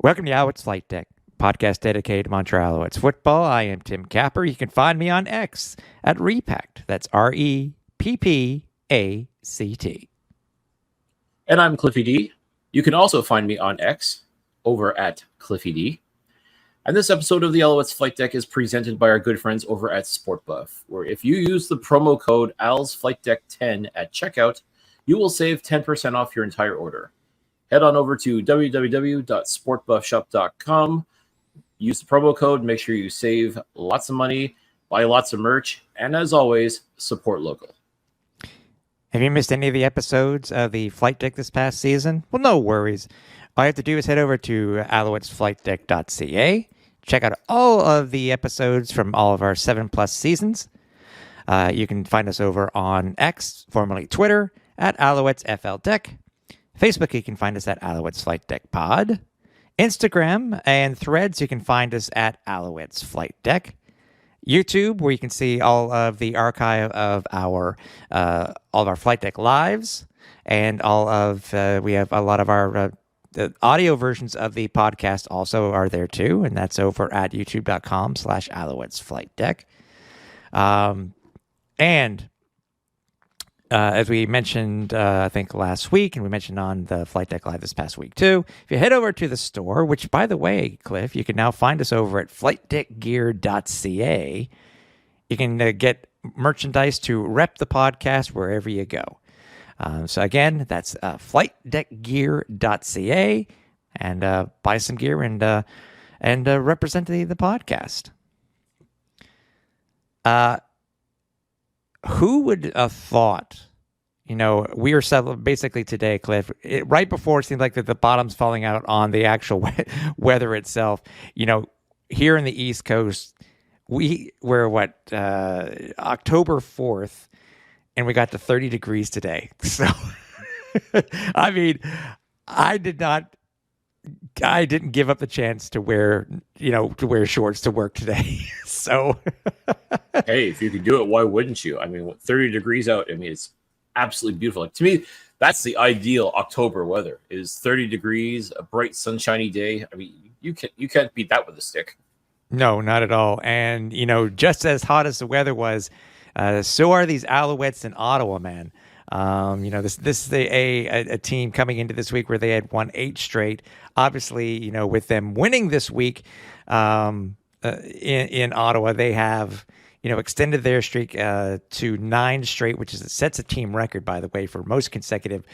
Welcome to Alouettes Flightdeck, podcast dedicated to Montreal Alouettes football. I am Tim Capper. You can find me on X at Repact. That's REPPACT. And I'm Cliffy D. You can also find me on X over at Cliffy D. And this episode of the Alouettes Flight Deck is presented by our good friends over at SportBuff, where if you use the promo code ALSFlightDeck10 at checkout, you will save 10% off your entire order. Head on over to www.sportbuffshop.com. Use the promo code. Make sure you save lots of money, buy lots of merch, and as always, support local. Have you missed any of the episodes of the Flight Deck this past season? Well, no worries. All you have to do is head over to alouettesflightdeck.ca. Check out all of the episodes from all of our 7+ seasons. You can find us over on X, formerly Twitter, at AlouettesFLDeck. Facebook, you can find us at Alouettes Flight Deck Pod. Instagram and Threads, you can find us at Alouettes Flight Deck. YouTube, where you can see all of the archive of all of our Flight Deck lives, and we have a lot of our the audio versions of the podcast also are there too, and that's over at youtube.com/Alouettes Flight Deck. As we mentioned, I think last week, and we mentioned on the Flight Deck Live this past week too, if you head over to the store, which, by the way, Cliff, you can now find us over at flightdeckgear.ca. You can get merchandise to rep the podcast wherever you go. So again, that's flightdeckgear.ca, and buy some gear and represent the podcast. Who would have thought, we are basically today, Cliff, right before it seemed like that the bottom's falling out on the actual weather itself, here in the East Coast, we're October 4th, and we got to 30 degrees today. So, I mean, I didn't give up the chance to wear shorts to work today. So, hey, if you could do it, why wouldn't you? I mean, 30 degrees out, it's absolutely beautiful. Like, to me, that's the ideal October weather, is 30 degrees, a bright sunshiny day. I mean, you can't beat that with a stick. No, not at all. And, just as hot as the weather was, so are these Alouettes in Ottawa, man. This is a team coming into this week where they had won 8 straight. Obviously, with them winning this week in Ottawa, they have extended their streak to 9 straight, which sets a team record, by the way, for most consecutive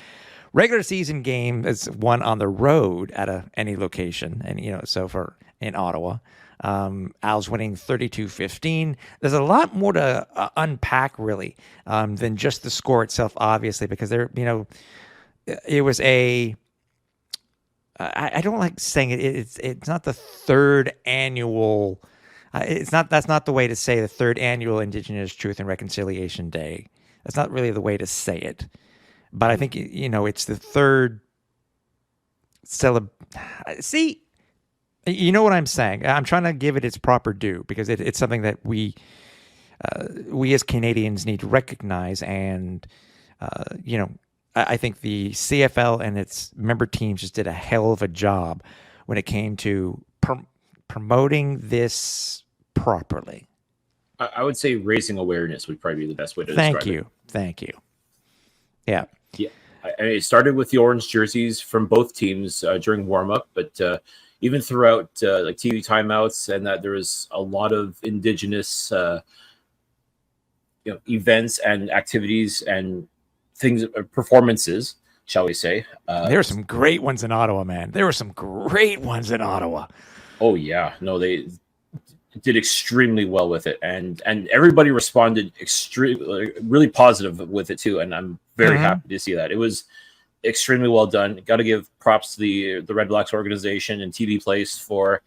regular season game is won on the road at any location, and so for in Ottawa. Al's winning 32-15. There's a lot more to unpack, really, than just the score itself, obviously, because it was a. I don't like saying it. It's not the third annual. That's not the way to say the third annual Indigenous Truth and Reconciliation Day. That's not really the way to say it. But I think it's the third. See. You know what I'm saying? I'm trying to give it its proper due, because it's something that we as Canadians need to recognize. And, I think the CFL and its member teams just did a hell of a job when it came to promoting this properly. I would say raising awareness would probably be the best way to describe it. Thank you. Yeah. Yeah. It started with the orange jerseys from both teams during warm-up, but even throughout like TV timeouts, and that there was a lot of Indigenous events and activities and things, performances, shall we say. There were some great ones in Ottawa, man. There were some great ones in Ottawa. Oh, yeah. No, they did extremely well with it, and everybody responded really positive with it too, and I'm very happy to see that. It was extremely well done. Got to give props to the Red Blacks organization and TV Place for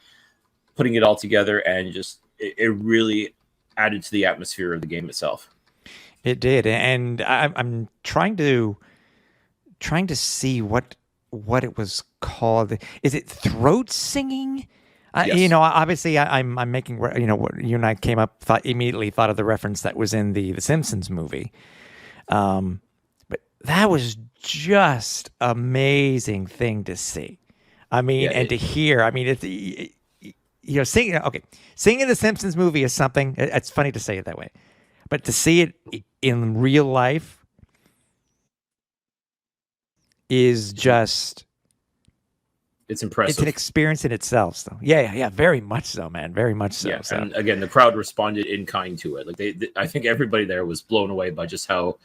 putting it all together, and just it really added to the atmosphere of the game itself. It did, and I'm trying to see what it was called. Is it throat singing? Yes. Obviously, I'm making what you and I came up immediately thought of the reference that was in the Simpsons movie. But that was just amazing thing to see. I mean, Yeah, and to hear, I mean, singing the Simpsons movie is something. It's funny to say it that way, but to see it in real life is just it's it's an impressive. experience in itself. So yeah, very much so, man, very much so. Yeah, So and again, the crowd responded in kind to it. Like I think everybody there was blown away by just how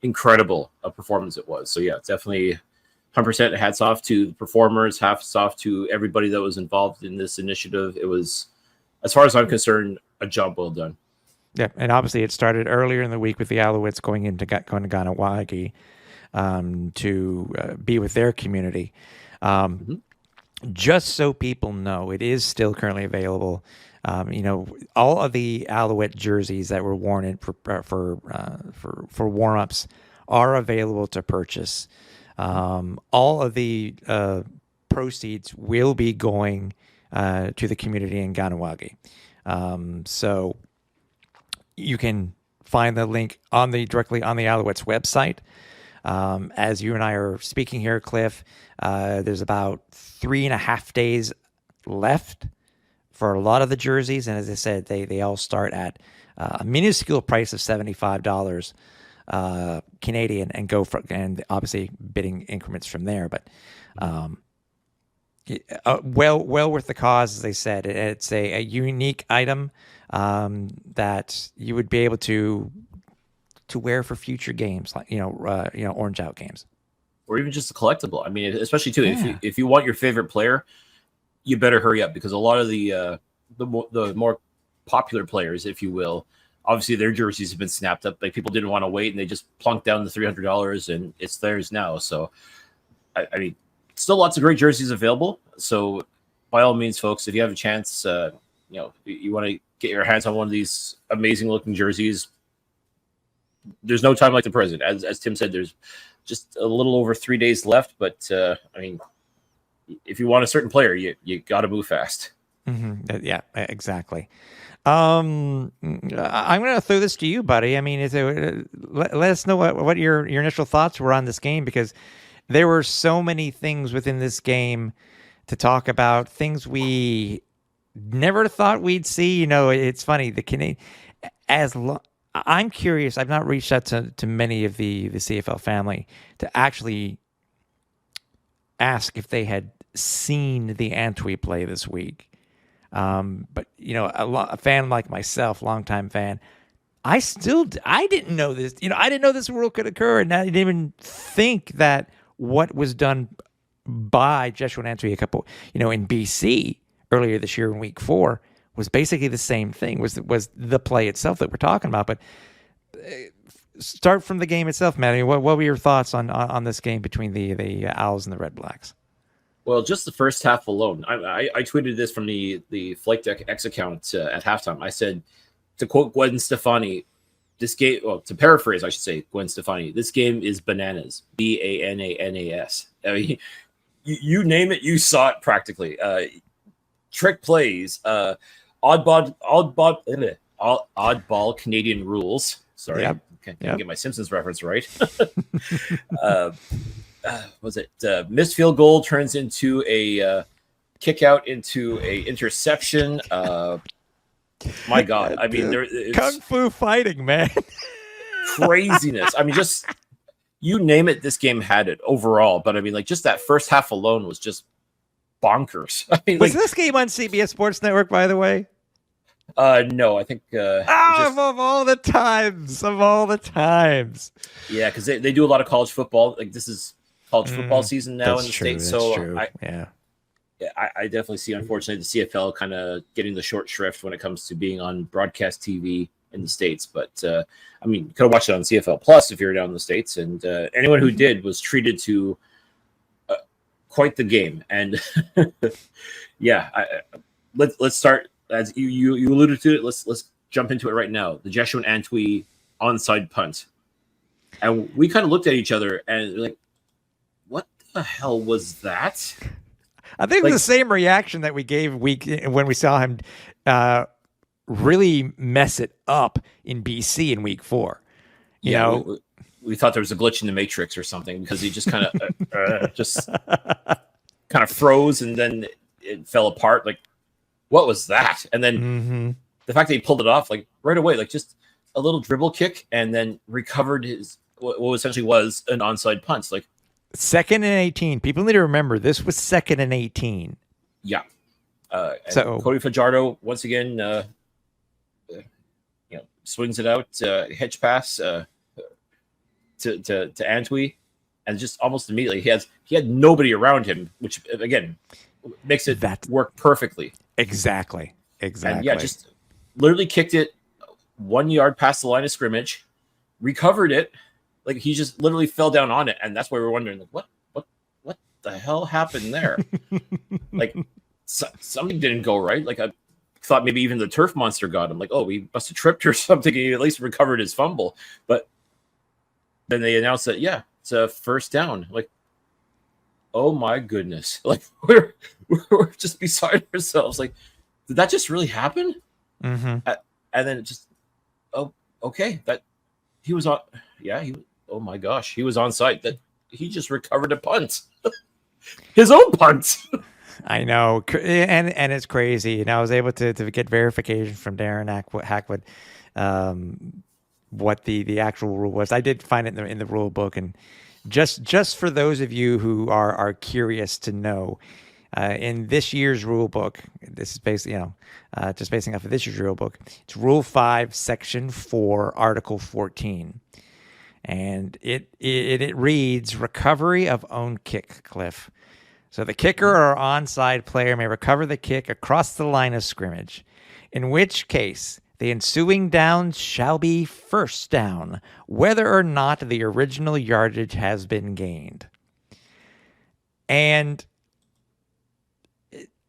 incredible a performance it was. So yeah, definitely 100% hats off to the performers, hats off to everybody that was involved in this initiative. It was, as far as I'm concerned, a job well done. yeah, and obviously it started earlier in the week with the Alouettes going to Ganawagi to be with their community. Mm-hmm. Just so people know, it is still currently available. All of the Alouette jerseys that were worn in for warm-ups are available to purchase. All of the proceeds will be going to the community in Ganawagi. So you can find the link directly on the Alouettes website. As you and I are speaking here, Cliff, there's about 3.5 days left for a lot of the jerseys, and as I said, they all start at a minuscule price of $75 Canadian, and obviously bidding increments from there. But well worth the cause, as they said. It's a unique item that you would be able to wear for future games, like Orange Out games, Or even just a collectible. I mean, especially too, Yeah. if you want your favorite player, you better hurry up, because a lot of the more popular players, if you will, obviously their jerseys have been snapped up. Like, people didn't want to wait, and they just plunked down the $300, and it's theirs now. So, I mean, still lots of great jerseys available. So, by all means, folks, if you have a chance, you want to get your hands on one of these amazing looking jerseys, there's no time like the present. As Tim said, there's just a little over 3 days left. But I mean, if you want a certain player, you got to move fast. Mm-hmm. Yeah, exactly. I'm going to throw this to you, buddy. I mean, let us know what your initial thoughts were on this game, because there were so many things within this game to talk about, things we never thought we'd see. It's funny, the Canadian, I'm curious. I've not reached out to many of the CFL family to actually ask if they had seen the Antwi play this week. But a fan like myself, longtime fan, I didn't know this. I didn't know this rule could occur, and I didn't even think that what was done by Joshua Antwi in BC earlier this year in week 4 was basically the same thing. Was the play itself that we're talking about? But start from the game itself, Matty. What were your thoughts on this game between the Owls and the Red Blacks? Well, just the first half alone. I tweeted this from the Flightdeck X account at halftime. I said, to quote Gwen Stefani, this game, well, to paraphrase, I should say, Gwen Stefani, this game is bananas. Bananas. I mean, you name it, you saw it practically. Trick plays, oddball Canadian rules. Sorry, Yep. Can't get my Simpsons reference right. Was it missed field goal turns into a kick out into a interception? My God, I mean, it's kung fu fighting, man. craziness. I mean, just you name it, this game had it overall. But I mean, like, just that first half alone was just bonkers. I mean, was this game on CBS Sports Network, by the way? No, I think of all the times. Yeah, because they do a lot of college football. Like, this is college football season now in the States. So true. I definitely see, unfortunately, the CFL kind of getting the short shrift when it comes to being on broadcast TV in the States. But I mean, you could have watched it on CFL Plus if you're down in the States. And anyone who did was treated to quite the game. And yeah, let's start, as you alluded to it. Let's jump into it right now. The Joshua Antwi onside punt. And we kind of looked at each other and like, what the hell was that? I think it was the same reaction that we gave when we saw him really mess it up in BC in week 4. You know, we thought there was a glitch in the Matrix or something, because he just kind of just kind of froze and then it fell apart. Like, what was that? And then the fact that he pulled it off like right away, like just a little dribble kick, and then recovered his what essentially was an onside punt. Like 2nd and 18. People need to remember this was 2nd and 18. Yeah. So Cody Fajardo once again, swings it out, hitch pass to Antwi, and just almost immediately he had nobody around him, which again makes it work perfectly. Exactly. And yeah, just literally kicked it 1 yard past the line of scrimmage, recovered it, like he just literally fell down on it, and that's why we're wondering, like, what the hell happened there? Like something didn't go right. Like I thought maybe even the turf monster got him. Like, oh, he must have tripped or something. He at least recovered his fumble, but then they announced that it's a first down. Like, oh my goodness! Like we're just beside ourselves. Like, did that just really happen? And then it just, oh, okay, that he was on. Yeah, oh my gosh, he was on site. That he just recovered a punt, his own punt. I know, and it's crazy. And I was able to get verification from Darren Hackwood, what the actual rule was. I did find it in the rule book, and just for those of you who are curious to know, in this year's rule book, this is basically just basing off of this year's rule book. It's Rule 5, Section 4, Article 14, and it reads recovery of own kick, Cliff. So the kicker or onside player may recover the kick across the line of scrimmage, in which case the ensuing down shall be first down, whether or not the original yardage has been gained. And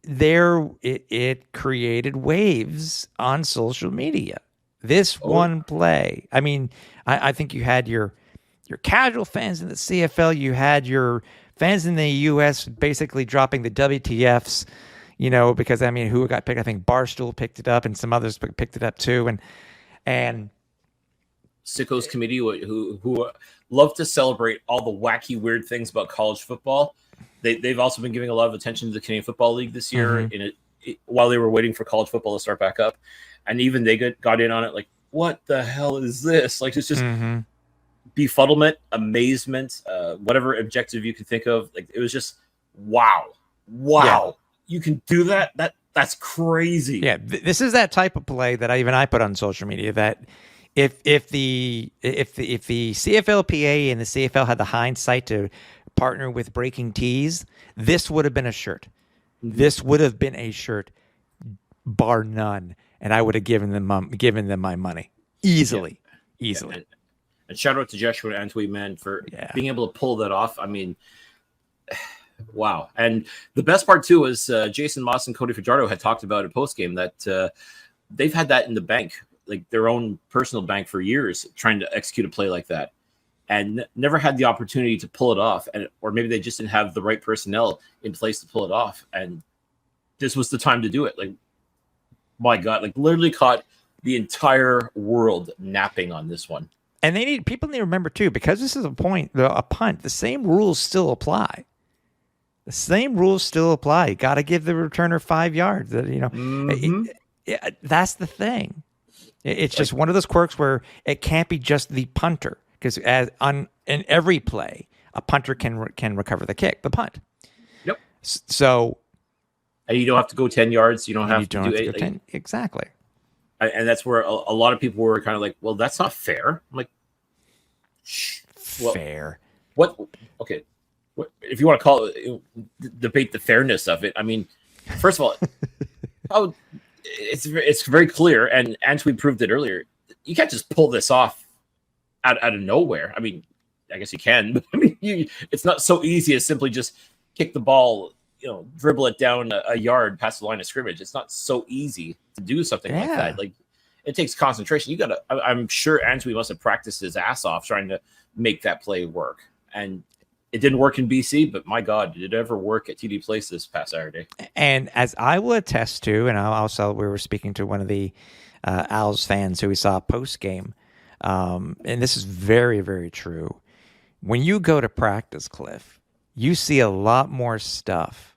it created waves on social media. This one play. I mean, I think you had your casual fans in the CFL, you had your fans in the U.S. basically dropping the WTFs, because I mean, who got picked? I think Barstool picked it up, and some others picked it up too, and Sickos Committee, who love to celebrate all the wacky, weird things about college football. They've also been giving a lot of attention to the Canadian Football League this year, while they were waiting for college football to start back up, and even they got in on it. Like, what the hell is this? Like, it's just. Befuddlement, amazement, whatever objective you can think of. Like, it was just wow. Yeah. You can do that. That's crazy. Yeah, this is that type of play that I put on social media. That if the CFLPA and the CFL had the hindsight to partner with Breaking Tees, this would have been a shirt. This would have been a shirt, bar none, and I would have given them my money easily. And shout out to Joshua Antwi, man, for being able to pull that off. I mean, wow. And the best part, too, is Jason Moss and Cody Fajardo had talked about it post-game that they've had that in the bank, like their own personal bank for years, trying to execute a play like that, and never had the opportunity to pull it off. Or maybe they just didn't have the right personnel in place to pull it off. And this was the time to do it. Like, my God, like literally caught the entire world napping on this one. And people need to remember too, because this is a punt. The same rules still apply. You got to give the returner 5 yards. That's the thing. It's just one of those quirks where it can't be just the punter, because in every play, a punter can recover the punt. Yep. So, and you don't have to go 10 yards. You don't have to do 8. Go 10. Exactly. And that's where a lot of people were kind of like, well, that's not fair. I'm like, fair. What? Okay. What, if you want to call it, debate the fairness of it. I mean, first of all, it's very clear. And Antwi proved it earlier. You can't just pull this off out of nowhere. I mean, I guess you can, but I mean, it's not so easy as simply just kick the ball, dribble it down a yard past the line of scrimmage. It's not so easy to do something like that. Like, it takes concentration. I'm sure Antwi must have practiced his ass off trying to make that play work. And it didn't work in BC, but my God, did it ever work at TD Place this past Saturday? And as I will attest to, and we were speaking to one of the Owls fans who we saw post game, and this is very, very true. When you go to practice, Cliff, you see a lot more stuff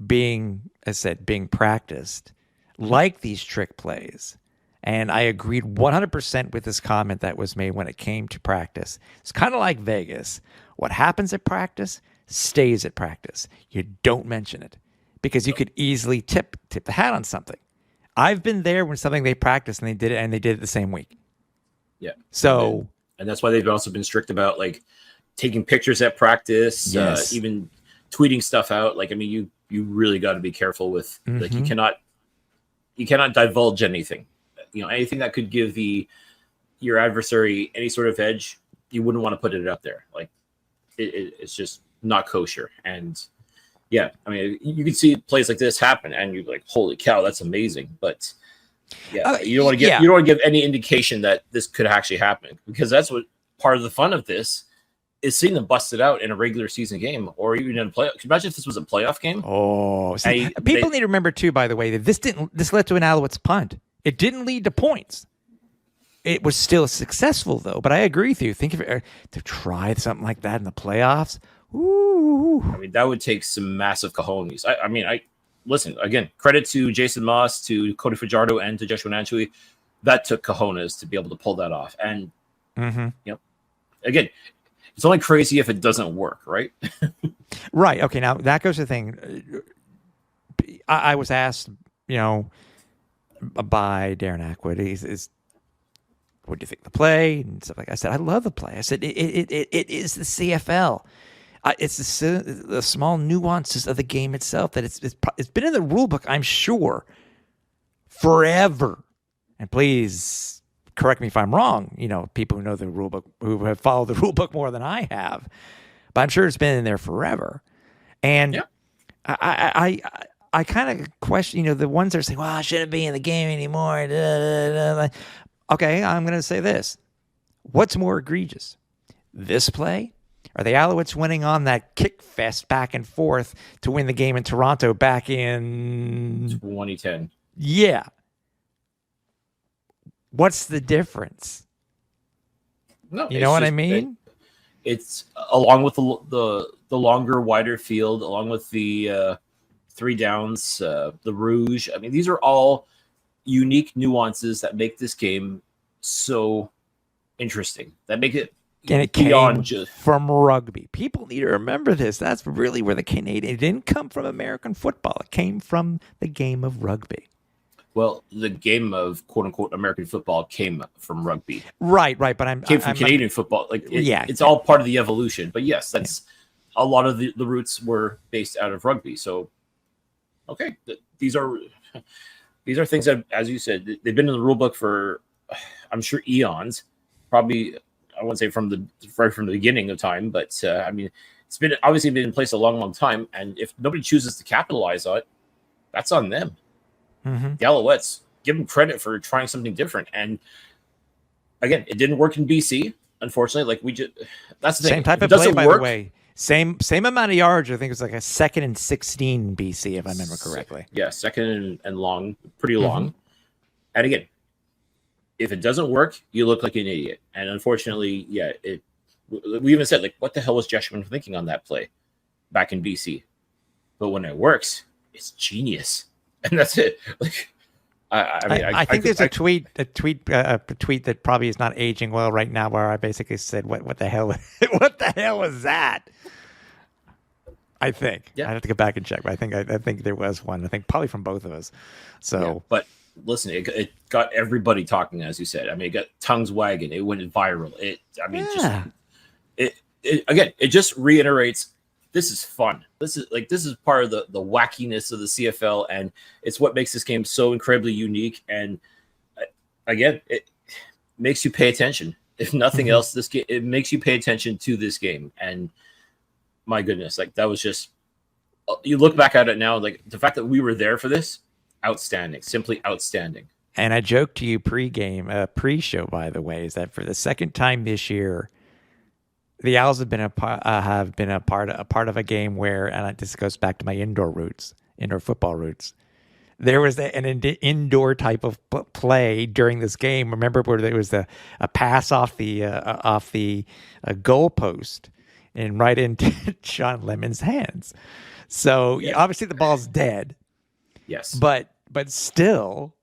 being, as I said, being practiced like these trick plays. And I agreed 100% with this comment that was made when it came to practice. It's kind of like Vegas. What happens at practice stays at practice. You don't mention it because you could easily tip the hat on something. I've been there when something they practiced and they did it the same week. Yeah. So, and that's why they've also been strict about like taking pictures at practice, yes. Even tweeting stuff out. Like, I mean, you really got to be careful with like you cannot divulge anything. You know, anything that could give your adversary any sort of edge, you wouldn't want to put it out there. Like it's just not kosher. And yeah, I mean, you can see plays like this happen, and you're like, "Holy cow, that's amazing!" But yeah, you don't want to you don't want to give any indication that this could actually happen, because that's what part of the fun of this is, seeing them bust it out in a regular season game or even in a playoff. Can you imagine if this was a playoff game? Oh, see, people need to remember too, by the way, that this led to an Alouettes punt. It didn't lead to points. It was still successful, though. But I agree with you. Think of it to try something like that in the playoffs. Ooh. I mean, that would take some massive cojones. I mean, listen, again, credit to Jason Moss, to Cody Fajardo, and to Joshua Nanchui. That took cojones to be able to pull that off. And, you know, again, it's only crazy if it doesn't work, right? Right. Okay, now that goes to the thing. I was asked, you know, by Darren Ackwood, what do you think of the play and stuff like that. I said, I love the play. I said, it is the CFL. It's the small nuances of the game itself that it's been in the rule book, I'm sure, forever. And please correct me if I'm wrong. You know, people who know the rule book, who have followed the rule book more than I have, but I'm sure it's been in there forever. And yeah. I kind of question, you know, the ones that are saying, well, I shouldn't be in the game anymore. Okay, I'm going to say this. What's more egregious? This play? Or the Alouettes winning on that kick fest back and forth to win the game in Toronto back in 2010? Yeah. What's the difference? No, you know what I mean? It's along with the longer, wider field, along with the 3 downs, the rouge. I mean, these are all unique nuances that make this game so interesting. That make it, and it came from rugby. People need to remember this. That's really where the Canadian, it didn't come from American football. It came from the game of rugby. Well, the game of quote unquote American football came from rugby. Right. But came from Canadian football. Like it's all part of the evolution. But yes, that's a lot of the roots were based out of rugby. So okay, these are things that, as you said, they've been in the rule book for, I'm sure, eons. Probably, I wouldn't say from the beginning of time, but I mean, it's been obviously been in place a long time. And if nobody chooses to capitalize on it, that's on them. The Alouettes, give them credit for trying something different. And again, it didn't work in BC, unfortunately. Like that's the thing. Same type of play, by the way. Same amount of yards. I think it was like a 2nd and 16 BC, if I remember correctly. Yeah, 2nd and long, pretty long. And again, if it doesn't work, you look like an idiot. And unfortunately, yeah, we even said, like, what the hell was Joshua thinking on that play back in BC? But when it works, it's genius. And that's it. Like, I think there's a tweet that probably is not aging well right now, where I basically said, "What the hell? What the hell was that?" I think I have to go back and check, but I think there was one. I think probably from both of us. So, but listen, it got everybody talking, as you said. I mean, it got tongues wagging. It went viral. It just reiterates. This is fun. This is part of the wackiness of the CFL, and it's what makes this game so incredibly unique. And again, it makes you pay attention. If nothing else, this game, it makes you pay attention to this game. And my goodness, like, that was just, you look back at it now, like, the fact that we were there for this, outstanding, simply outstanding. And I joked to you pre-show, by the way, is that for the second time this year, the Owls have been a part of a game where, and this goes back to my indoor football roots. There was an indoor type of play during this game. Remember where there was a pass off the goal post and right into Sean Lemon's hands. So Yeah. obviously the ball's dead, Yes. but still,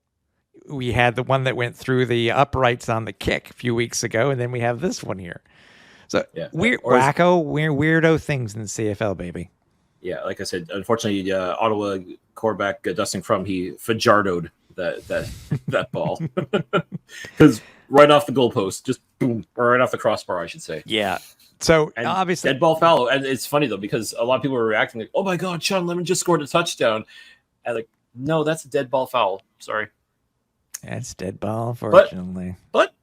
we had the one that went through the uprights on the kick a few weeks ago, and then we have this one here. So Yeah. weirdo things in the CFL, baby. Yeah, like I said, unfortunately, Ottawa quarterback Dustin Crum, he fajardoed that ball because right off the goalpost, just boom, or right off the crossbar, I should say. Yeah. So And obviously, dead ball foul, and it's funny though because a lot of people were reacting like, "Oh my God, Sean Lemon just scored a touchdown," and like, no, that's a dead ball foul. Sorry, that's dead ball. Fortunately, but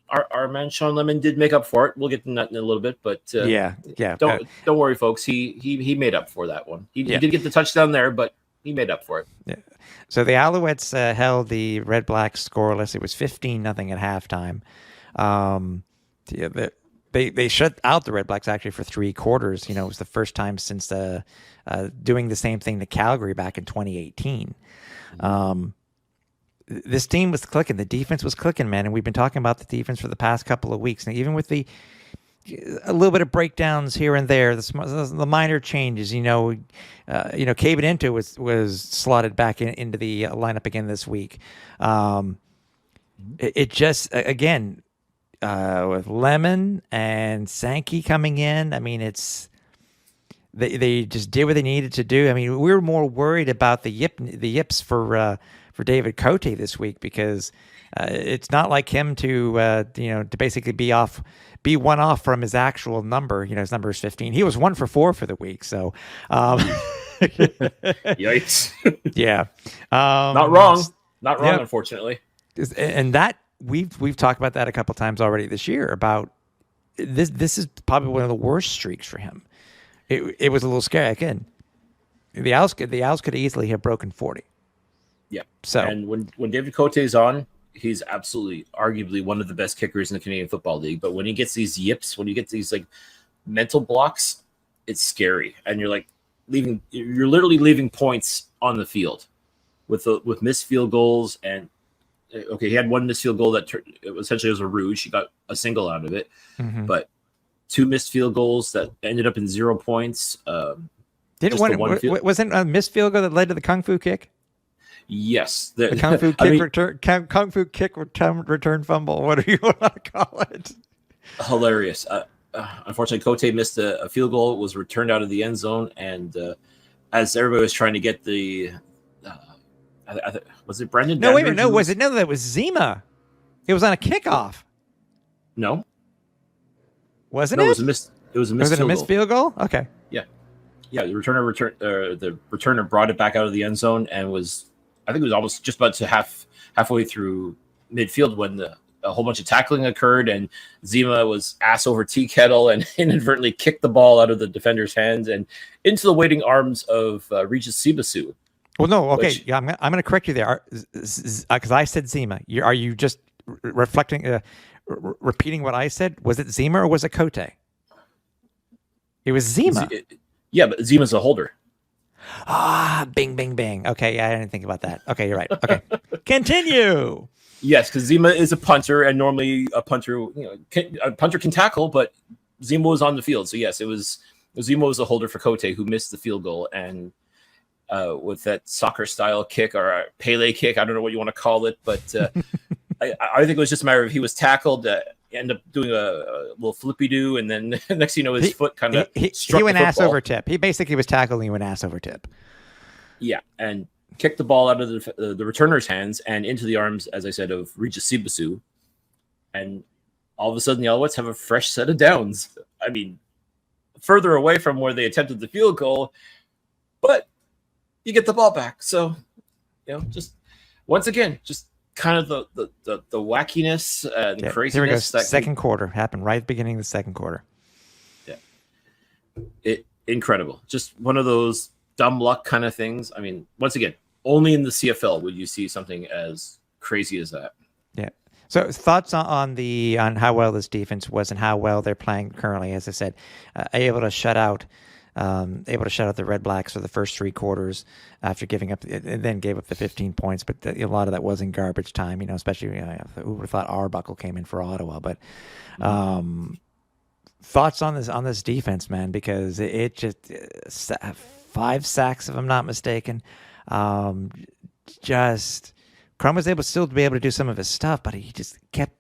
our man Sean Lemon did make up for it. We'll get to that in a little bit, but yeah. don't worry, folks. He made up for that one. He did get the touchdown there, but he made up for it. Yeah. So the Alouettes held the Red Blacks scoreless. It was 15-0 at halftime. They shut out the Red Blacks actually for 3 quarters. You know, it was the first time since doing the same thing to Calgary back in 2018. This team was clicking. The defense was clicking, man. And we've been talking about the defense for the past couple of weeks. And even with a little bit of breakdowns here and there, the minor changes, Cave Into was slotted back into the lineup again this week. It just, again, with Lemon and Sankey coming in, I mean, they just did what they needed to do. I mean, we were more worried about the yips for David Cote this week because it's not like him to basically be one off from his actual number. You know, his number is 15. He was 1 for 4 for the week. So, yikes! Yeah, not wrong, unfortunately. And that we've talked about that a couple times already this year about this. This is probably one of the worst streaks for him. It was a little scary. Again, the Owls could easily have broken 40. Yeah. So, and when David Cote is on, he's absolutely, arguably one of the best kickers in the Canadian Football League. But when he gets these yips, when you get these like mental blocks, it's scary, and you're literally leaving points on the field with missed field goals. And okay, he had one missed field goal that essentially was a rouge. He got a single out of it, but 2 missed field goals that ended up in 0 points. Wasn't a missed field goal that led to the kung fu kick? Yes, the kung fu kick kung fu kick return fumble. What do you want to call it? Hilarious. Unfortunately, Cote missed a field goal. It was returned out of the end zone, and as everybody was trying to get the, was it Brendan? No, wait a minute. No, was it? No, that was Zima. It was on a kickoff. No, wasn't it? It was a missed. It was a missed. Was it a missed field goal? Okay. Yeah. The returner brought it back out of the end zone and was. I think it was almost just about to halfway through midfield when a whole bunch of tackling occurred, and Zima was ass over tea kettle and inadvertently kicked the ball out of the defender's hands and into the waiting arms of Regis Sibasu. Well, no, okay, I'm going to correct you there because I said Zima. Are you just reflecting, repeating what I said? Was it Zima or was it Cote? It was Zima. Yeah, but Zima's a holder. Bing, bing, bing. Okay, I didn't think about that. Okay, you're right. Okay, continue. Yes, because Zima is a punter, and normally a punter can tackle, but Zima was on the field, so yes, Zima was a holder for Cote who missed the field goal, and with that soccer style kick or a Pele kick, I don't know what you want to call it, but I think it was just a matter of he was tackled. Ended up doing a little flippy do, and then next thing you know, his foot kind of he went ass over tip. He basically was tackling you an ass over tip. Yeah, and kicked the ball out of the returner's hands and into the arms, as I said, of Regis Sibasu. And all of a sudden, the Alouettes have a fresh set of downs. I mean, further away from where they attempted the field goal, but you get the ball back. So, just once again, just kind of the wackiness, the craziness. Here we go. Second quarter happened right at the beginning of the second quarter. Yeah, incredible. Just one of those dumb luck kind of things. I mean, once again, only in the CFL would you see something as crazy as that. Yeah. So thoughts on how well this defense was and how well they're playing currently. As I said, able to shut out the Red Blacks for the first 3 quarters after giving up, and then gave up the 15 points. But a lot of that was in garbage time, especially who would have thought Arbuckle came in for Ottawa. But thoughts on this defense, man, because it just 5 sacks, if I'm not mistaken. Just Crum was able still to be able to do some of his stuff, but he just kept.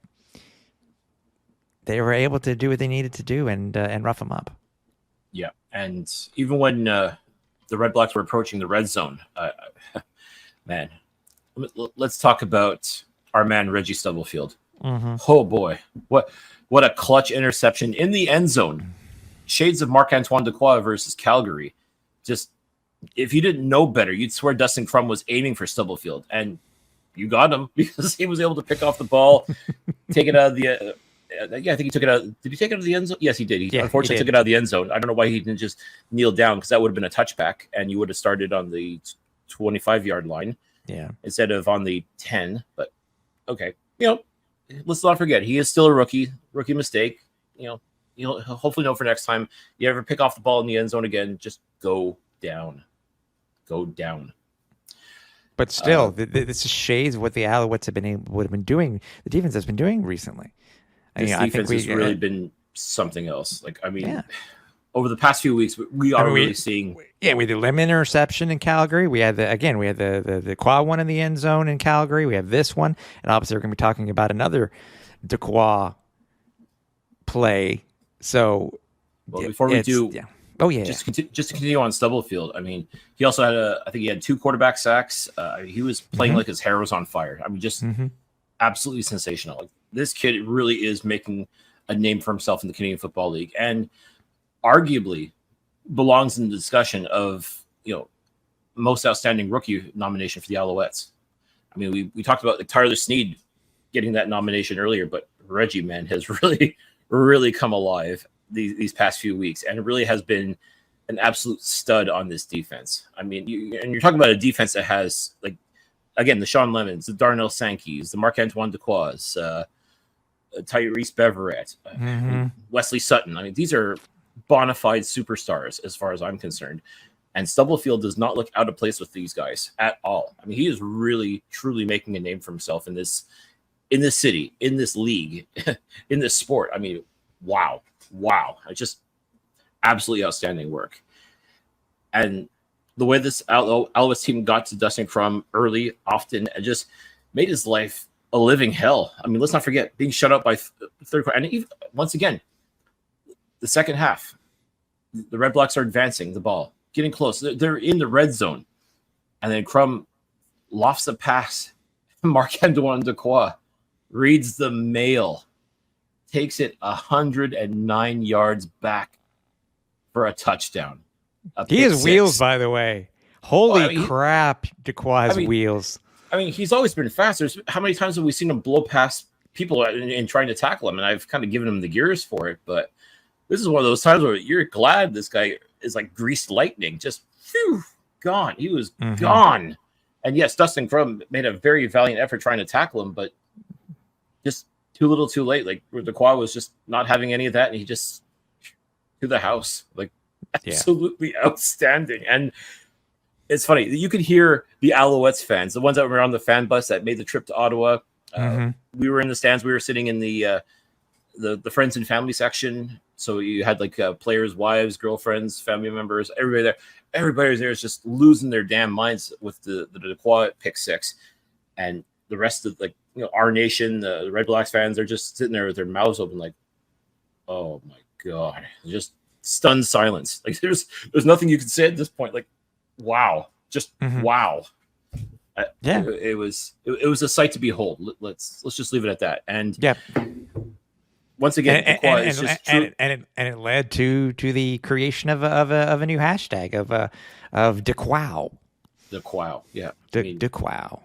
They were able to do what they needed to do and rough him up. Yeah, and even when the Red Blacks were approaching the red zone, man, let's talk about our man Reggie Stubblefield. Mm-hmm. Oh boy, what a clutch interception in the end zone. Shades of Marc-Antoine Dequoy versus Calgary. Just if you didn't know better, you'd swear Dustin Crum was aiming for Stubblefield, and you got him because he was able to pick off the ball, take it out of the. I think he took it out. Did he take it out of the end zone? Yes, he did. He unfortunately took it out of the end zone. I don't know why he didn't just kneel down, because that would have been a touchback, and you would have started on the 25-yard line, instead of on the 10. But okay, let's not forget he is still a rookie mistake. Hopefully know for next time you ever pick off the ball in the end zone again, just go down. But still, this is shades of what the Alouettes would have been doing. The defense has been doing recently. This defense has really been something else. Over the past few weeks, we are really seeing. Yeah, we had the lemon interception in Calgary. We had the Dequoy one in the end zone in Calgary. We have this one, and obviously we're going to be talking about another Dequoy play. So, before we do, just to continue on Stubblefield. I mean, he also had I think he had 2 quarterback sacks. He was playing like his hair was on fire. I mean, just absolutely sensational. This kid really is making a name for himself in the Canadian Football League, and arguably belongs in the discussion of most outstanding rookie nomination for the Alouettes. I mean, we talked about Tyler Snead getting that nomination earlier, but Reggie, man, has really come alive these past few weeks, and it really has been an absolute stud on this defense. I mean, you're talking about a defense that has again, the Sean Lemons, the Darnell Sankeys, the Marc-Antoine Dequoys, Tyrese Beverett, Wesley Sutton. I mean, these are bona fide superstars as far as I'm concerned. And Stubblefield does not look out of place with these guys at all. I mean, he is really, truly making a name for himself in this city, in this league, in this sport. I mean, wow. It's just absolutely outstanding work. And the way this Alouettes team got to Dustin Crum early, often, and just made his life a living hell. I mean, let's not forget being shut out by third quarter. And even, once again, the second half, the Red Blacks are advancing the ball, getting close. They're in the red zone. And then Crum lofts a pass. Marc-Antoine Dequoy reads the mail, takes it 109 yards back for a touchdown. He has wheels, by the way. Holy crap, Dequoy has wheels. I mean, he's always been fast. How many times have we seen him blow past people in trying to tackle him? And I've kind of given him the gears for it. But this is one of those times where you're glad this guy is like greased lightning. Just gone. He was gone. And yes, Dustin Crum made a very valiant effort trying to tackle him, but just too little too late. Like, Dequoy was just not having any of that. And he just to the house. Absolutely outstanding. And it's funny, you could hear the Alouettes fans, the ones that were on the fan bus that made the trip to Ottawa. We were in the stands. We were sitting in the friends and family section. So you had players' wives, girlfriends, family members, everybody there. Everybody there is just losing their damn minds with the Dequoy pick six, and the rest of our nation, the Red Blacks fans, are just sitting there with their mouths open, like, oh my god, just stunned silence. There's nothing you can say at this point. Wow, just wow. It was a sight to behold. Let's just leave it at that. And once again, it led to the creation of a new hashtag of Dequoy. Dequoy, yeah. Dequoy.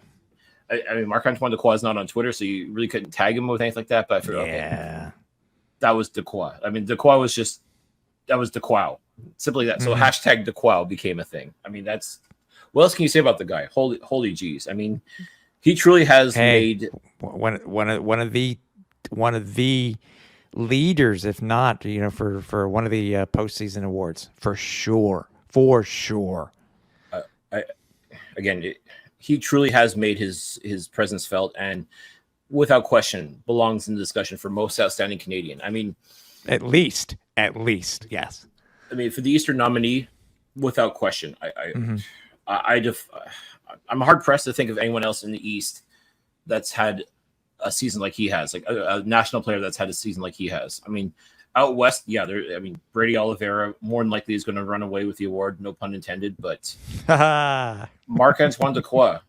I mean, Marc-Antoine Dequoy is not on Twitter, so you really couldn't tag him with anything like that. But I figured, okay, that was Dequoy. I mean, Dequoy was just Dequoy. Simply that. So hashtag Dequoy became a thing. I mean, what else can you say about the guy? Holy jeez. I mean, he truly has made one of the leaders, if not, for one of the postseason awards, for sure. He truly has made his presence felt, and without question belongs in the discussion for most outstanding Canadian. I mean, at least, yes. I mean, for the Eastern nominee, without question. Mhm. I'm hard pressed to think of anyone else in the East that's had a season like he has, like a national player that's had a season like he has. I mean, out west, yeah, Brady Oliveira more than likely is going to run away with the award, no pun intended. But Marc-Antoine Dequoy,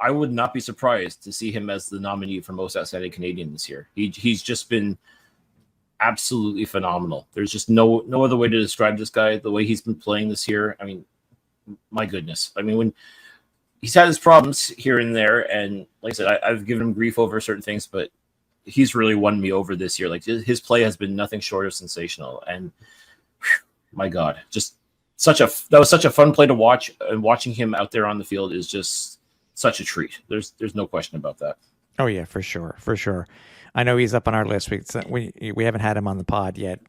I would not be surprised to see him as the nominee for most outstanding Canadian this year. He's just been absolutely phenomenal. There's just no other way to describe this guy. The way he's been playing this year, I mean, my goodness. I mean, when he's had his problems here and there, and like I said, I've given him grief over certain things, but he's really won me over this year. Like his play has been nothing short of sensational, and whew, my God, just that was such a fun play to watch, and watching him out there on the field is just such a treat. There's no question about that. Oh yeah, for sure. I know he's up on our list. We haven't had him on the pod yet,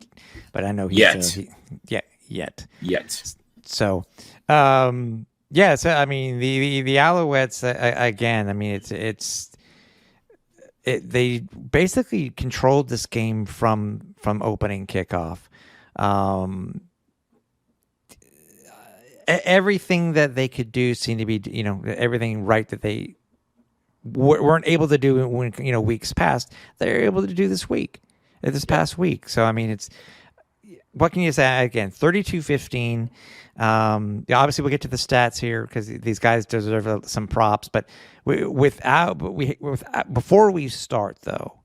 but I know he's yet. So, yeah. So I mean, the Alouettes again. I mean, they basically controlled this game from opening kickoff. Everything that they could do seemed to be, everything right that they weren't able to do when weeks past. They're able to do this past week. So I mean, what can you say? Again, 32-15. Obviously, we'll get to the stats here because these guys deserve some props. But before we start though,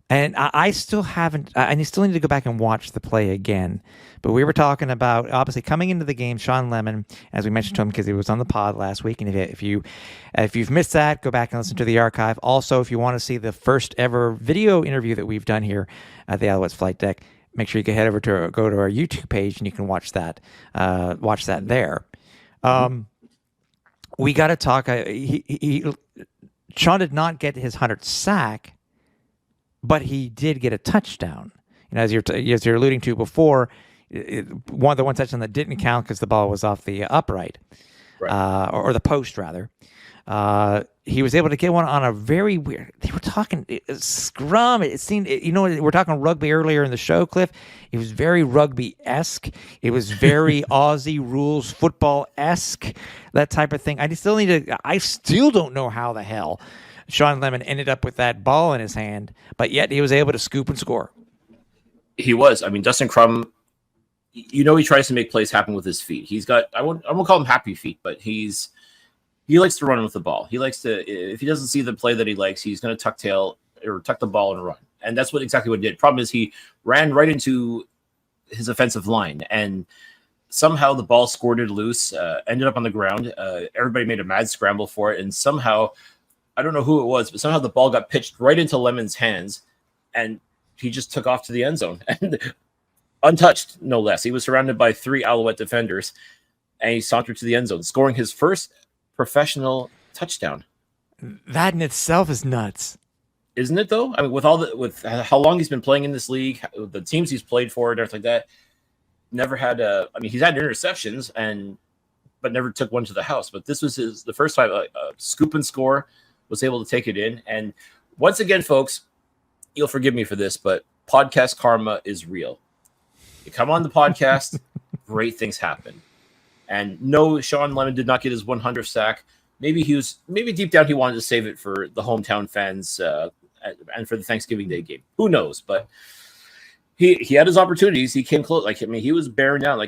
and I still haven't. I still need to go back and watch the play again. But we were talking about obviously coming into the game. Sean Lemon, as we mentioned to him because he was on the pod last week, and if you've missed that, go back and listen to the archive. Also, if you want to see the first ever video interview that we've done here at the Alouettes Flightdeck, make sure you can head over to go to our YouTube page and you can watch that. Watch that there. We got to talk. Sean did not get his 100th sack, but he did get a touchdown. As you're alluding to before, one touchdown that didn't count because the ball was off the upright, right. or the post rather. He was able to get one on a very weird. They were talking scrum. It seemed, we're talking rugby earlier in the show, Cliff. It was very rugby-esque. It was very Aussie rules football-esque, that type of thing. I still don't know how the hell Sean Lemon ended up with that ball in his hand, but yet he was able to scoop and score. He was. I mean, Dustin Crum, he tries to make plays happen with his feet. He's got, I won't call him happy feet, but he likes to run with the ball. He likes to, if he doesn't see the play that he likes, he's going to tuck the ball and run. And that's exactly what he did. Problem is he ran right into his offensive line, and somehow the ball squirted loose, ended up on the ground. Everybody made a mad scramble for it. And somehow, I don't know who it was, but somehow the ball got pitched right into Lemon's hands, and he just took off to the end zone and untouched, no less. He was surrounded by 3 Alouette defenders, and he sauntered to the end zone, scoring his first professional touchdown. That in itself is nuts, isn't it? Though, I mean, with how long he's been playing in this league, the teams he's played for, and everything like that, never had he's had interceptions but never took one to the house. But this was the first time a scoop and score, was able to take it in. And once again, folks, you'll forgive me for this, but podcast karma is real. You come on the podcast, great things happen. And no, Sean Lemon did not get his 100th sack. Maybe deep down he wanted to save it for the hometown fans and for the Thanksgiving Day game. Who knows? But he had his opportunities. He came close. He was bearing down. I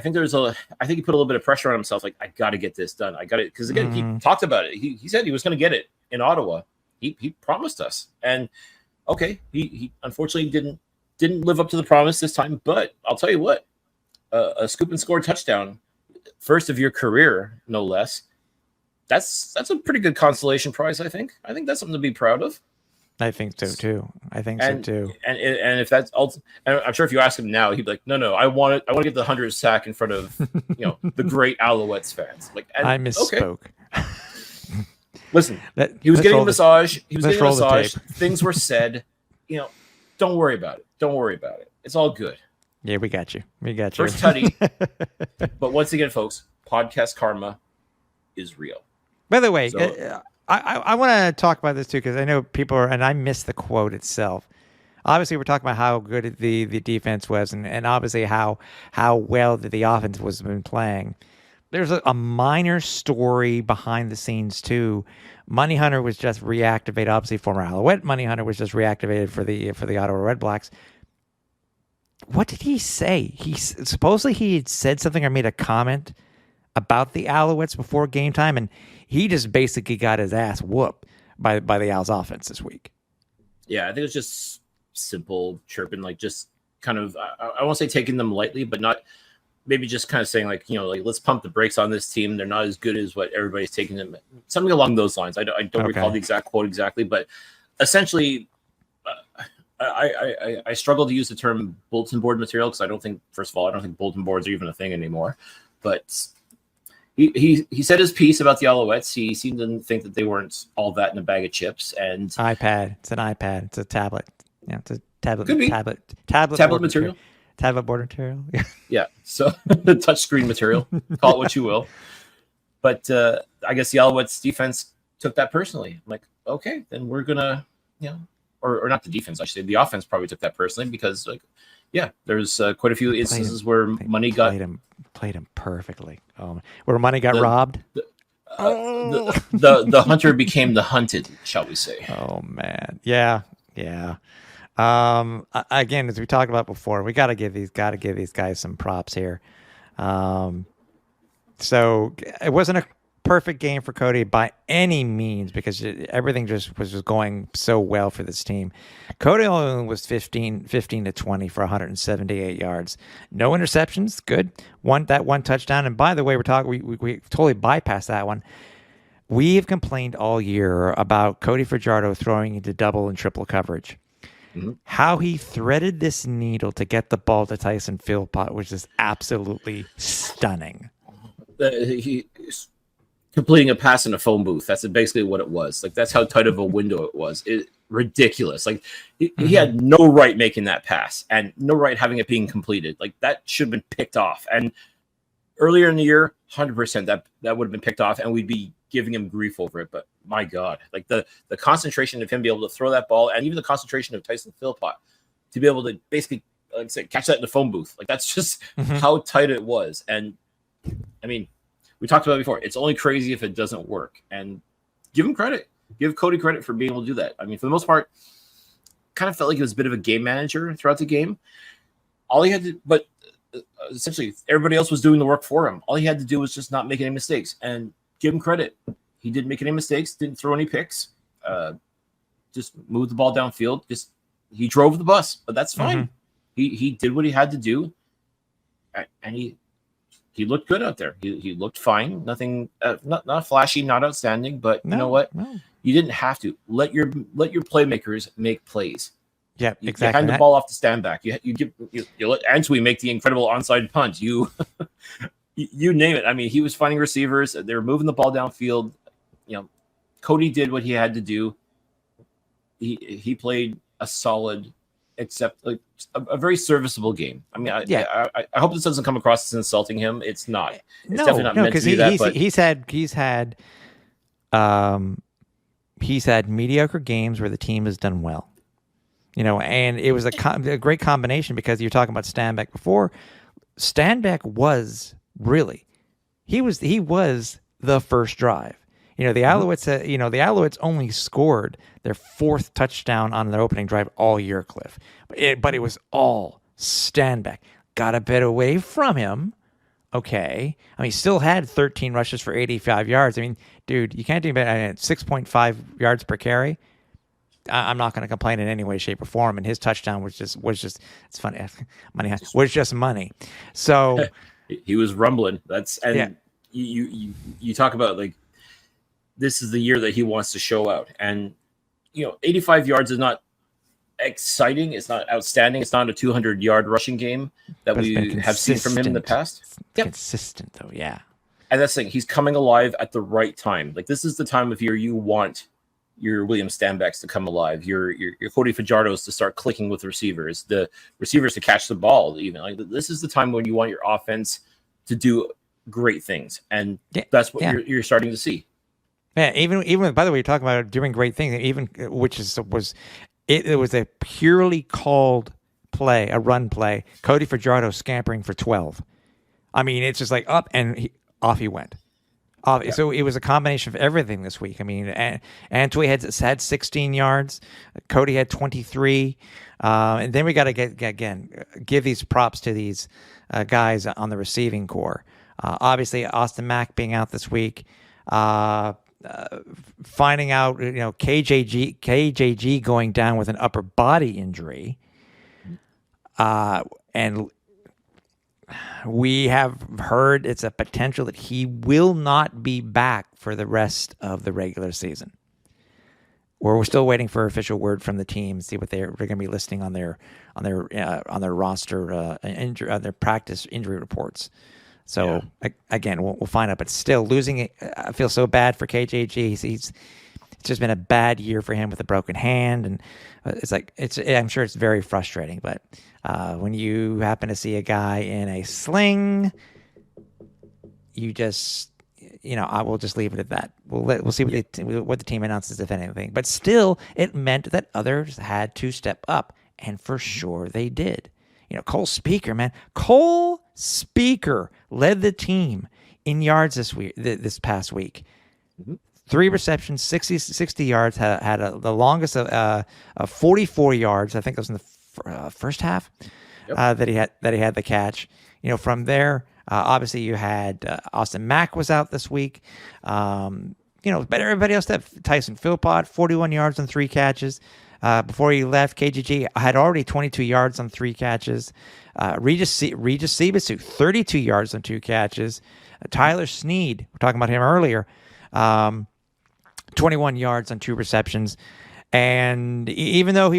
think he put a little bit of pressure on himself. I got to get this done. I got it. Because again, he talked about it. He said he was going to get it in Ottawa. He promised us. And okay, he unfortunately didn't live up to the promise this time. But I'll tell you what, a scoop and score touchdown, first of your career, no less. That's a pretty good consolation prize. I think that's something to be proud of. I think so too. And if that's and I'm sure if you ask him now, he'd be like, no, I want to get the 100th sack in front of the great Alouettes fans. I misspoke. Okay. Listen, he was getting a massage. Things were said. Don't worry about it. It's all good. Yeah, we got you. First tutty. But once again, folks, podcast karma is real. By the way, I want to talk about this too, because I know people and I missed the quote itself. Obviously, we're talking about how good the defense was, and obviously how well the offense was been playing. There's a minor story behind the scenes too. Money Hunter was just reactivated. Obviously, former Alouette Money Hunter was just reactivated for the Ottawa Red Blacks. What did he say? He supposedly he had said something or made a comment about the Alouettes before game time, and he just basically got his ass whooped by the Owls offense this week. Yeah, I think it was just simple chirping, like just kind of, I won't say taking them lightly, but not maybe just kind of saying like, like let's pump the brakes on this team. They're not as good as what everybody's taking them. Something along those lines. I don't recall the exact quote exactly, but essentially, I struggle to use the term bulletin board material because I don't think bulletin boards are even a thing anymore. But he said his piece about the Alouettes. He seemed to think that they weren't all that in a bag of chips. And iPad. It's an iPad. It's a tablet. Yeah, it's a tablet. Could be. Tablet material. Tablet board material. Yeah. So the touchscreen material. Call it what you will. But I guess the Alouettes defense took that personally. I'm like, okay, then we're gonna, or not the defense, I should say. The offense probably took that personally because, there's quite a few instances where Money got played him perfectly. Where Money got robbed. The hunter became the hunted, shall we say? Oh man, yeah. Again, as we talked about before, we got to give these guys some props here. So it wasn't a perfect game for Cody by any means because everything was just going so well for this team. Cody only was 15 to 20 for 178 yards. No interceptions, good. One touchdown. And by the way, we totally bypassed that one. We've complained all year about Cody Fajardo throwing into double and triple coverage. Mm-hmm. How he threaded this needle to get the ball to Tyson Philpott was just absolutely stunning. He completing a pass in a phone booth. That's basically what it was. Like, that's how tight of a window it was. Ridiculous. Like, he had no right making that pass and no right having it being completed. Like, that should have been picked off. And earlier in the year, 100% that would have been picked off, and we'd be giving him grief over it. But my God, like the concentration of him be able to throw that ball, and even the concentration of Tyson Philpott to be able to basically, like I said, catch that in the phone booth. Like, that's just how tight it was. And I mean, we talked about it before. It's only crazy if it doesn't work. And give him credit. Give Cody credit for being able to do that. I mean, for the most part, kind of felt like he was a bit of a game manager throughout the game. All he had to, but essentially everybody else was doing the work for him. All he had to do was just not make any mistakes. And give him credit. He didn't make any mistakes. Didn't throw any picks. Just moved the ball downfield. He drove the bus, but that's fine. He did what he had to do, and he looked good out there. He looked fine. Nothing, not flashy, not outstanding. But you know what? No. You didn't have to let your playmakers make plays. Yeah, exactly. You hand the ball off to stand back. You let Antwi make the incredible onside punt. You name it. I mean, he was finding receivers. They were moving the ball downfield. Cody did what he had to do. He played a solid, except like a very serviceable game. I mean, I hope this doesn't come across as insulting him. It's not. It's definitely not meant to be that. But he's had mediocre games where the team has done well. And it was a great combination because you're talking about Stanback before. Stanback was really, he was the first drive. The Alouettes, the Alouettes only scored their fourth touchdown on their opening drive all year, Cliff. But it was all Stanback. Got a bit away from him. Okay. I mean, he still had 13 rushes for 85 yards. I mean, dude, you can't do better. 6.5 yards per carry. I'm not going to complain in any way, shape, or form. And his touchdown was just it's funny. Money was just money. So he was rumbling. You talk about like, this is the year that he wants to show out. And 85 yards is not exciting. It's not outstanding. It's not a 200-yard rushing game that we have seen from him in the past. Consistent though, yeah. And that's the thing. He's coming alive at the right time. Like, this is the time of year you want your William Stanbacks to come alive, your Cody Fajardos to start clicking with receivers, the receivers to catch the ball. Even like, this is the time when you want your offense to do great things, and that's what you're starting to see. Yeah, even by the way, you're talking about doing great things, even which was It was a purely called play, a run play. Cody Fajardo scampering for 12. I mean, it's just like up and off he went. So it was a combination of everything this week. I mean, Antwi had 16 yards. Cody had 23. And then we got to give these props to these guys on the receiving core. Obviously, Austin Mack being out this week. Finding out, KJG going down with an upper body injury. And we have heard it's a potential that he will not be back for the rest of the regular season. We're still waiting for official word from the team, see what they're going to be listing on their roster, their practice injury reports. So again, we'll find out. But still, losing it, I feel so bad for KJG. It's just been a bad year for him with a broken hand, and I'm sure it's very frustrating. But when you happen to see a guy in a sling, you just, I will just leave it at that. We'll see what the team announces, if anything. But still, it meant that others had to step up, and for sure they did. Cole Speaker, man. Cole Speaker led the team in yards this past week. 3 receptions, 60 yards, had the longest of 44 yards. I think it was in the first half that he had the catch. From there, obviously you had Austin Mack was out this week. But everybody else had Tyson Philpott, 41 yards on 3 catches. Before he left, KGG had already 22 yards on 3 catches. Regis Sibasu, 32 yards on 2 catches. Tyler Snead, we're talking about him earlier, 21 yards on 2 receptions. And even though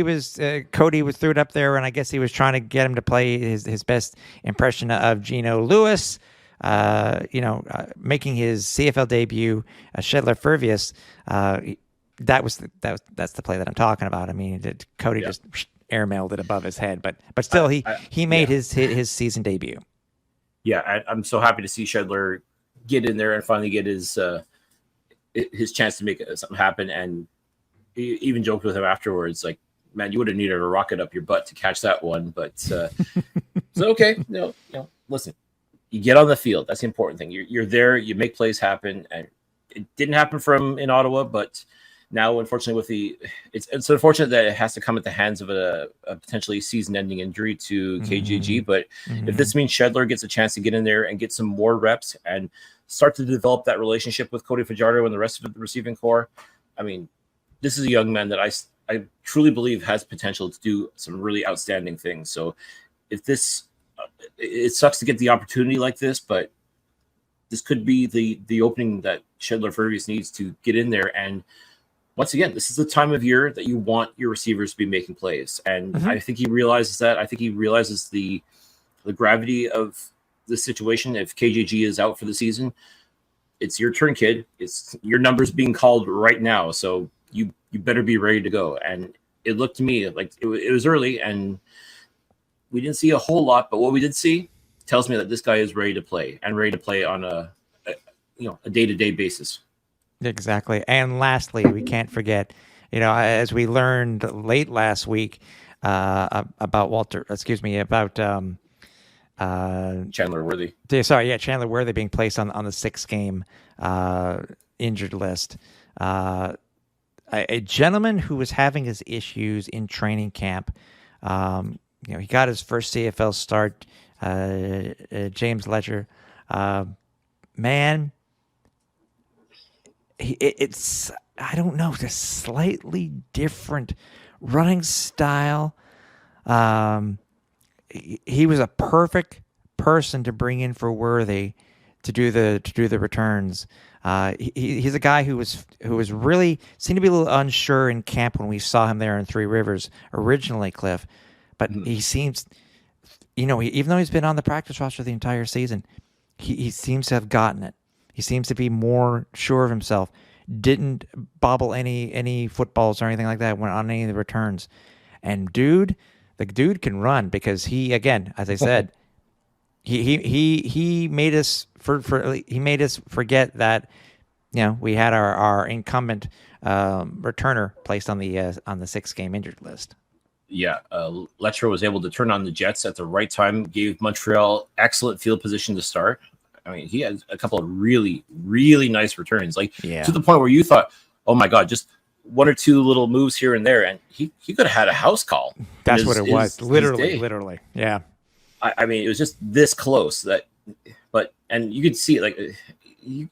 Cody threw it up there, and I guess he was trying to get him to play his best impression of Geno Lewis, making his CFL debut, Shedler Furvius, that's the play that I'm talking about. I mean, Cody just airmailed it above his head, but still he made his season debut. Yeah, I'm so happy to see Shedler get in there and finally get his chance to make something happen. And he even joked with him afterwards, like, man, you would have needed a rocket up your butt to catch that one. But so okay, listen, you get on the field. That's the important thing. You're there. You make plays happen, and it didn't happen in Ottawa, but now, unfortunately, it's unfortunate that it has to come at the hands of a potentially season-ending injury to KJG. But if this means Shedler gets a chance to get in there and get some more reps and start to develop that relationship with Cody Fajardo and the rest of the receiving core, I mean, this is a young man that I truly believe has potential to do some really outstanding things. So if it sucks to get the opportunity like this, but this could be the opening that Shedler Furvius needs to get in there. And once again, this is the time of year that you want your receivers to be making plays. And I think he realizes that. I think he realizes the gravity of the situation. If KJG is out for the season, it's your turn, kid. It's your numbers being called right now. So you better be ready to go. And it looked to me like it was early, and we didn't see a whole lot, but what we did see tells me that this guy is ready to play, and ready to play on a day-to-day basis. Exactly. And lastly, we can't forget, as we learned late last week about Chandler Worthy. Chandler Worthy being placed on the 6-game injured list. A gentleman who was having his issues in training camp. He got his first CFL start, James Ledger. Man, it's I don't know, it's a slightly different running style. He was a perfect person to bring in for Worthy to do the returns. He's a guy who was really seemed to be a little unsure in camp when we saw him there in Three Rivers originally, Cliff. But he seems, even though he's been on the practice roster the entire season, he seems to have gotten it. He seems to be more sure of himself. Didn't bobble any footballs or anything like that when on any of the returns. And the dude can run, because he, again, as I said, he made us forget that we had our incumbent returner placed on the 6-game injured list. Yeah, Letcher was able to turn on the Jets at the right time, gave Montreal excellent field position to start. I mean, he had a couple of really, really nice returns, to the point where you thought, oh my God, just one or two little moves here and there, and he could have had a house call. That's what it was. Literally. Yeah. I mean, it was just this close and you could see it, you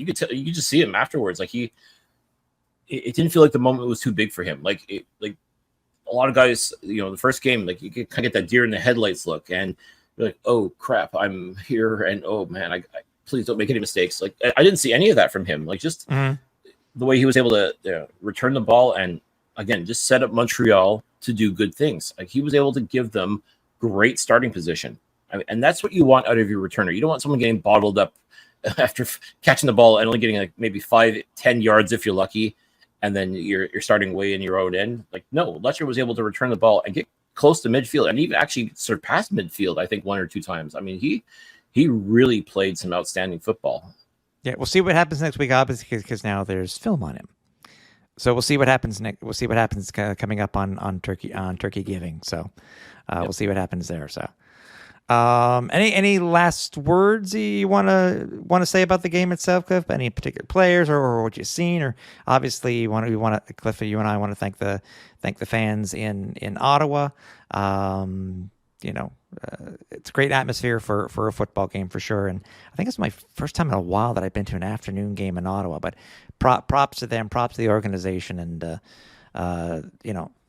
could just see him afterwards. It didn't feel like the moment was too big for him. A lot of guys, the first game, you can kind of get that deer in the headlights look, and you're like, oh crap, I'm here, and oh man, I please don't make any mistakes. I didn't see any of that from him. The way he was able to return the ball and again just set up Montreal to do good things. He was able to give them great starting position. And that's what you want out of your returner. You don't want someone getting bottled up after catching the ball and only getting maybe 5-10 yards if you're lucky, and then you're starting way in your own end. No, Letcher was able to return the ball and get close to midfield, and even actually surpassed midfield, I think, 1 or 2 times. I mean, he really played some outstanding football. Yeah, we'll see what happens next week, obviously, because now there's film on him. So we'll see what happens next. We'll see what happens coming up on Turkey Giving. So we'll see what happens there. So any last words you want to say about the game itself, Cliff? Any particular players or what you've seen? Or obviously, Cliff, you and I want to thank the fans in Ottawa. It's a great atmosphere for a football game for sure. And I think it's my first time in a while that I've been to an afternoon game in Ottawa, but props to them, props to the organization. And,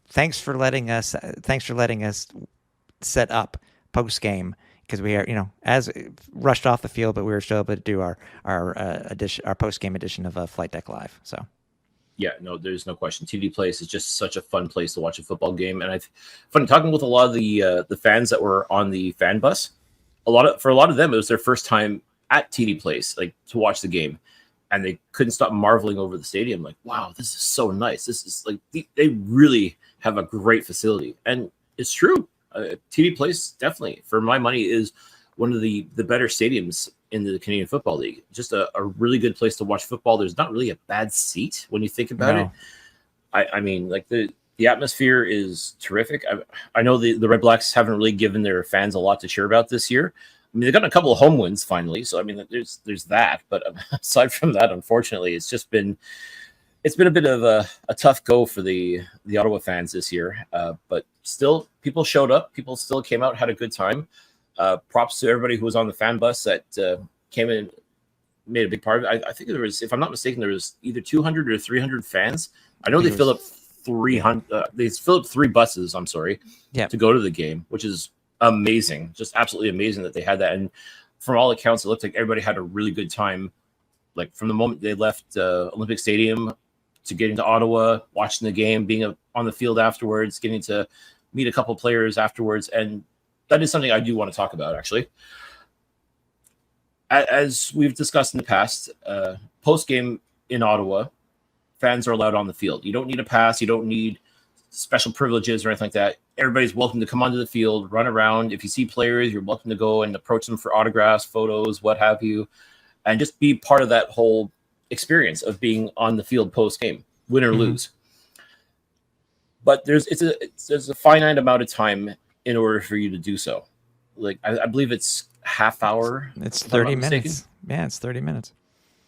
thanks for letting us set up post game, because we are, as rushed off the field, but we were still able to do our post game edition of Flight Deck Live. So. Yeah, no, there's no question. TD Place is just such a fun place to watch a football game, and fun talking with a lot of the fans that were on the fan bus. For a lot of them, it was their first time at TD Place, to watch the game, and they couldn't stop marveling over the stadium. Wow, this is so nice. This is they really have a great facility, and it's true. TD Place definitely, for my money, is one of the better stadiums in the Canadian Football League. Just a really good place to watch football. There's not really a bad seat when you think about it. I mean, the atmosphere is terrific. I know the Red Blacks haven't really given their fans a lot to cheer about this year. I mean, they've gotten a couple of home wins finally, so I mean, there's that. But aside from that, unfortunately, it's been a bit of a tough go for the Ottawa fans this year. But still, people showed up. People still came out, had a good time. Props to everybody who was on the fan bus that came in, made a big part of it. I think there was, if I'm not mistaken, there was either 200 or 300 fans. I know they filled up 300. They filled up 3 buses. I'm sorry, to go to the game, which is amazing, just absolutely amazing that they had that. And from all accounts, it looked like everybody had a really good time. From the moment they left Olympic Stadium to getting to Ottawa, watching the game, being on the field afterwards, getting to meet a couple players afterwards, and that is something I do want to talk about, actually. As we've discussed in the past, post-game in Ottawa, fans are allowed on the field. You don't need a pass. You don't need special privileges or anything like that. Everybody's welcome to come onto the field, run around. If you see players, you're welcome to go and approach them for autographs, photos, what have you, and just be part of that whole experience of being on the field post-game, win or lose. But there's a finite amount of time in order for you to do so. I believe it's half hour. It's 30 minutes. Yeah, it's 30 minutes.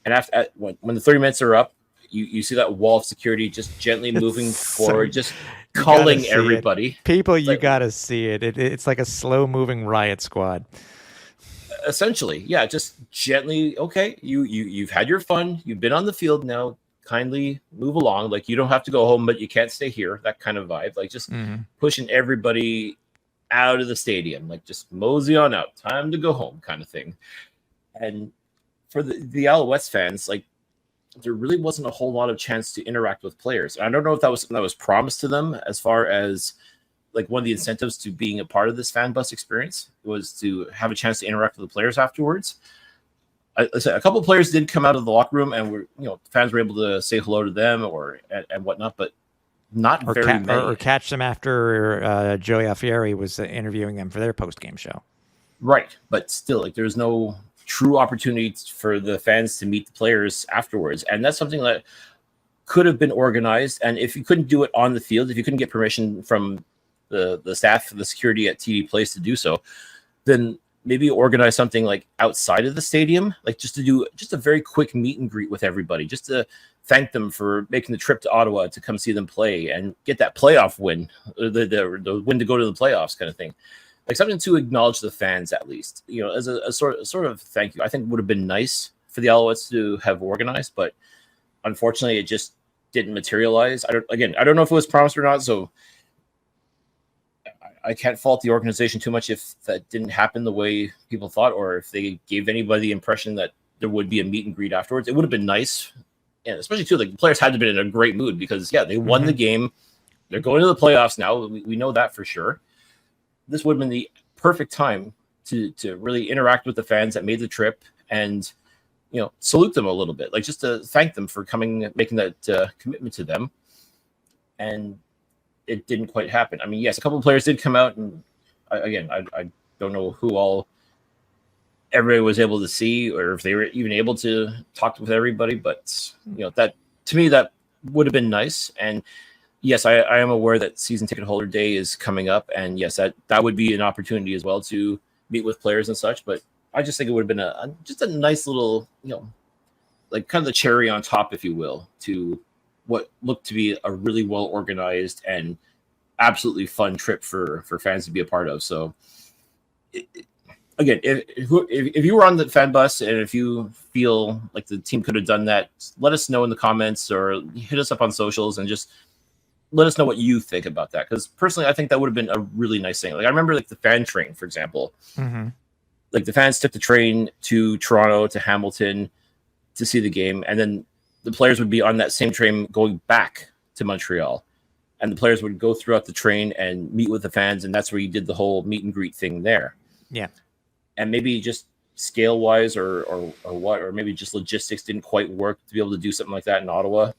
And when the 30 minutes are up, you see that wall of security just gently moving forward, just calling everybody. People, you gotta see it. It's like a slow moving riot squad. Essentially, yeah, just gently. Okay, you've had your fun. You've been on the field now. Kindly move along. You don't have to go home, but you can't stay here. That kind of vibe. Just pushing everybody out of the stadium. Just mosey on out. Time to go home, kind of thing. And for the Alouettes fans, there really wasn't a whole lot of chance to interact with players. I don't know if that was something that was promised to them as far as one of the incentives to being a part of this fan bus experience was to have a chance to interact with the players afterwards. A couple of players did come out of the locker room, and fans were able to say hello to them and whatnot, but not very many. Or catch them after Joey Alfieri was interviewing them for their post game show. Right, but still, there's no true opportunity for the fans to meet the players afterwards. And that's something that could have been organized. And if you couldn't do it on the field, if you couldn't get permission from the staff, the security at TD Place to do so, then maybe organize something like outside of the stadium, like just to do just a very quick meet and greet with everybody, just to thank them for making the trip to Ottawa to come see them play and get that playoff win, the win to go to the playoffs kind of thing. Like something to acknowledge the fans, at least, as a sort of thank you. I think would have been nice for the Alouettes to have organized, but unfortunately, it just didn't materialize. I don't know if it was promised or not, so I can't fault the organization too much if that didn't happen the way people thought, or if they gave anybody the impression that there would be a meet and greet afterwards. It would have been nice, and especially too, like the players had to have been in a great mood because they won the game. They're going to the playoffs now. We know that for sure. This would have been the perfect time to really interact with the fans that made the trip and salute them a little bit, like just to thank them for coming, making that commitment to them. And it didn't quite happen. I mean, yes, a couple of players did come out, and I don't know who all everybody was able to see, or if they were even able to talk with everybody. But that, to me, that would have been nice. And yes, I am aware that season ticket holder day is coming up, and yes, that would be an opportunity as well to meet with players and such. But I just think it would have been just a nice little, like kind of the cherry on top, if you will, to what looked to be a really well organized and absolutely fun trip for fans to be a part of. So again, if you were on the fan bus and if you feel like the team could have done that, let us know in the comments or hit us up on socials and just let us know what you think about that. Because personally, I think that would have been a really nice thing. Like I remember like the fan train, for example, like the fans took the train to Toronto, to Hamilton to see the game. And then the players would be on that same train going back to Montreal, and the players would go throughout the train and meet with the fans. And that's where you did the whole meet and greet thing there. Yeah. And maybe just scale wise or maybe just logistics didn't quite work to be able to do something like that in Ottawa.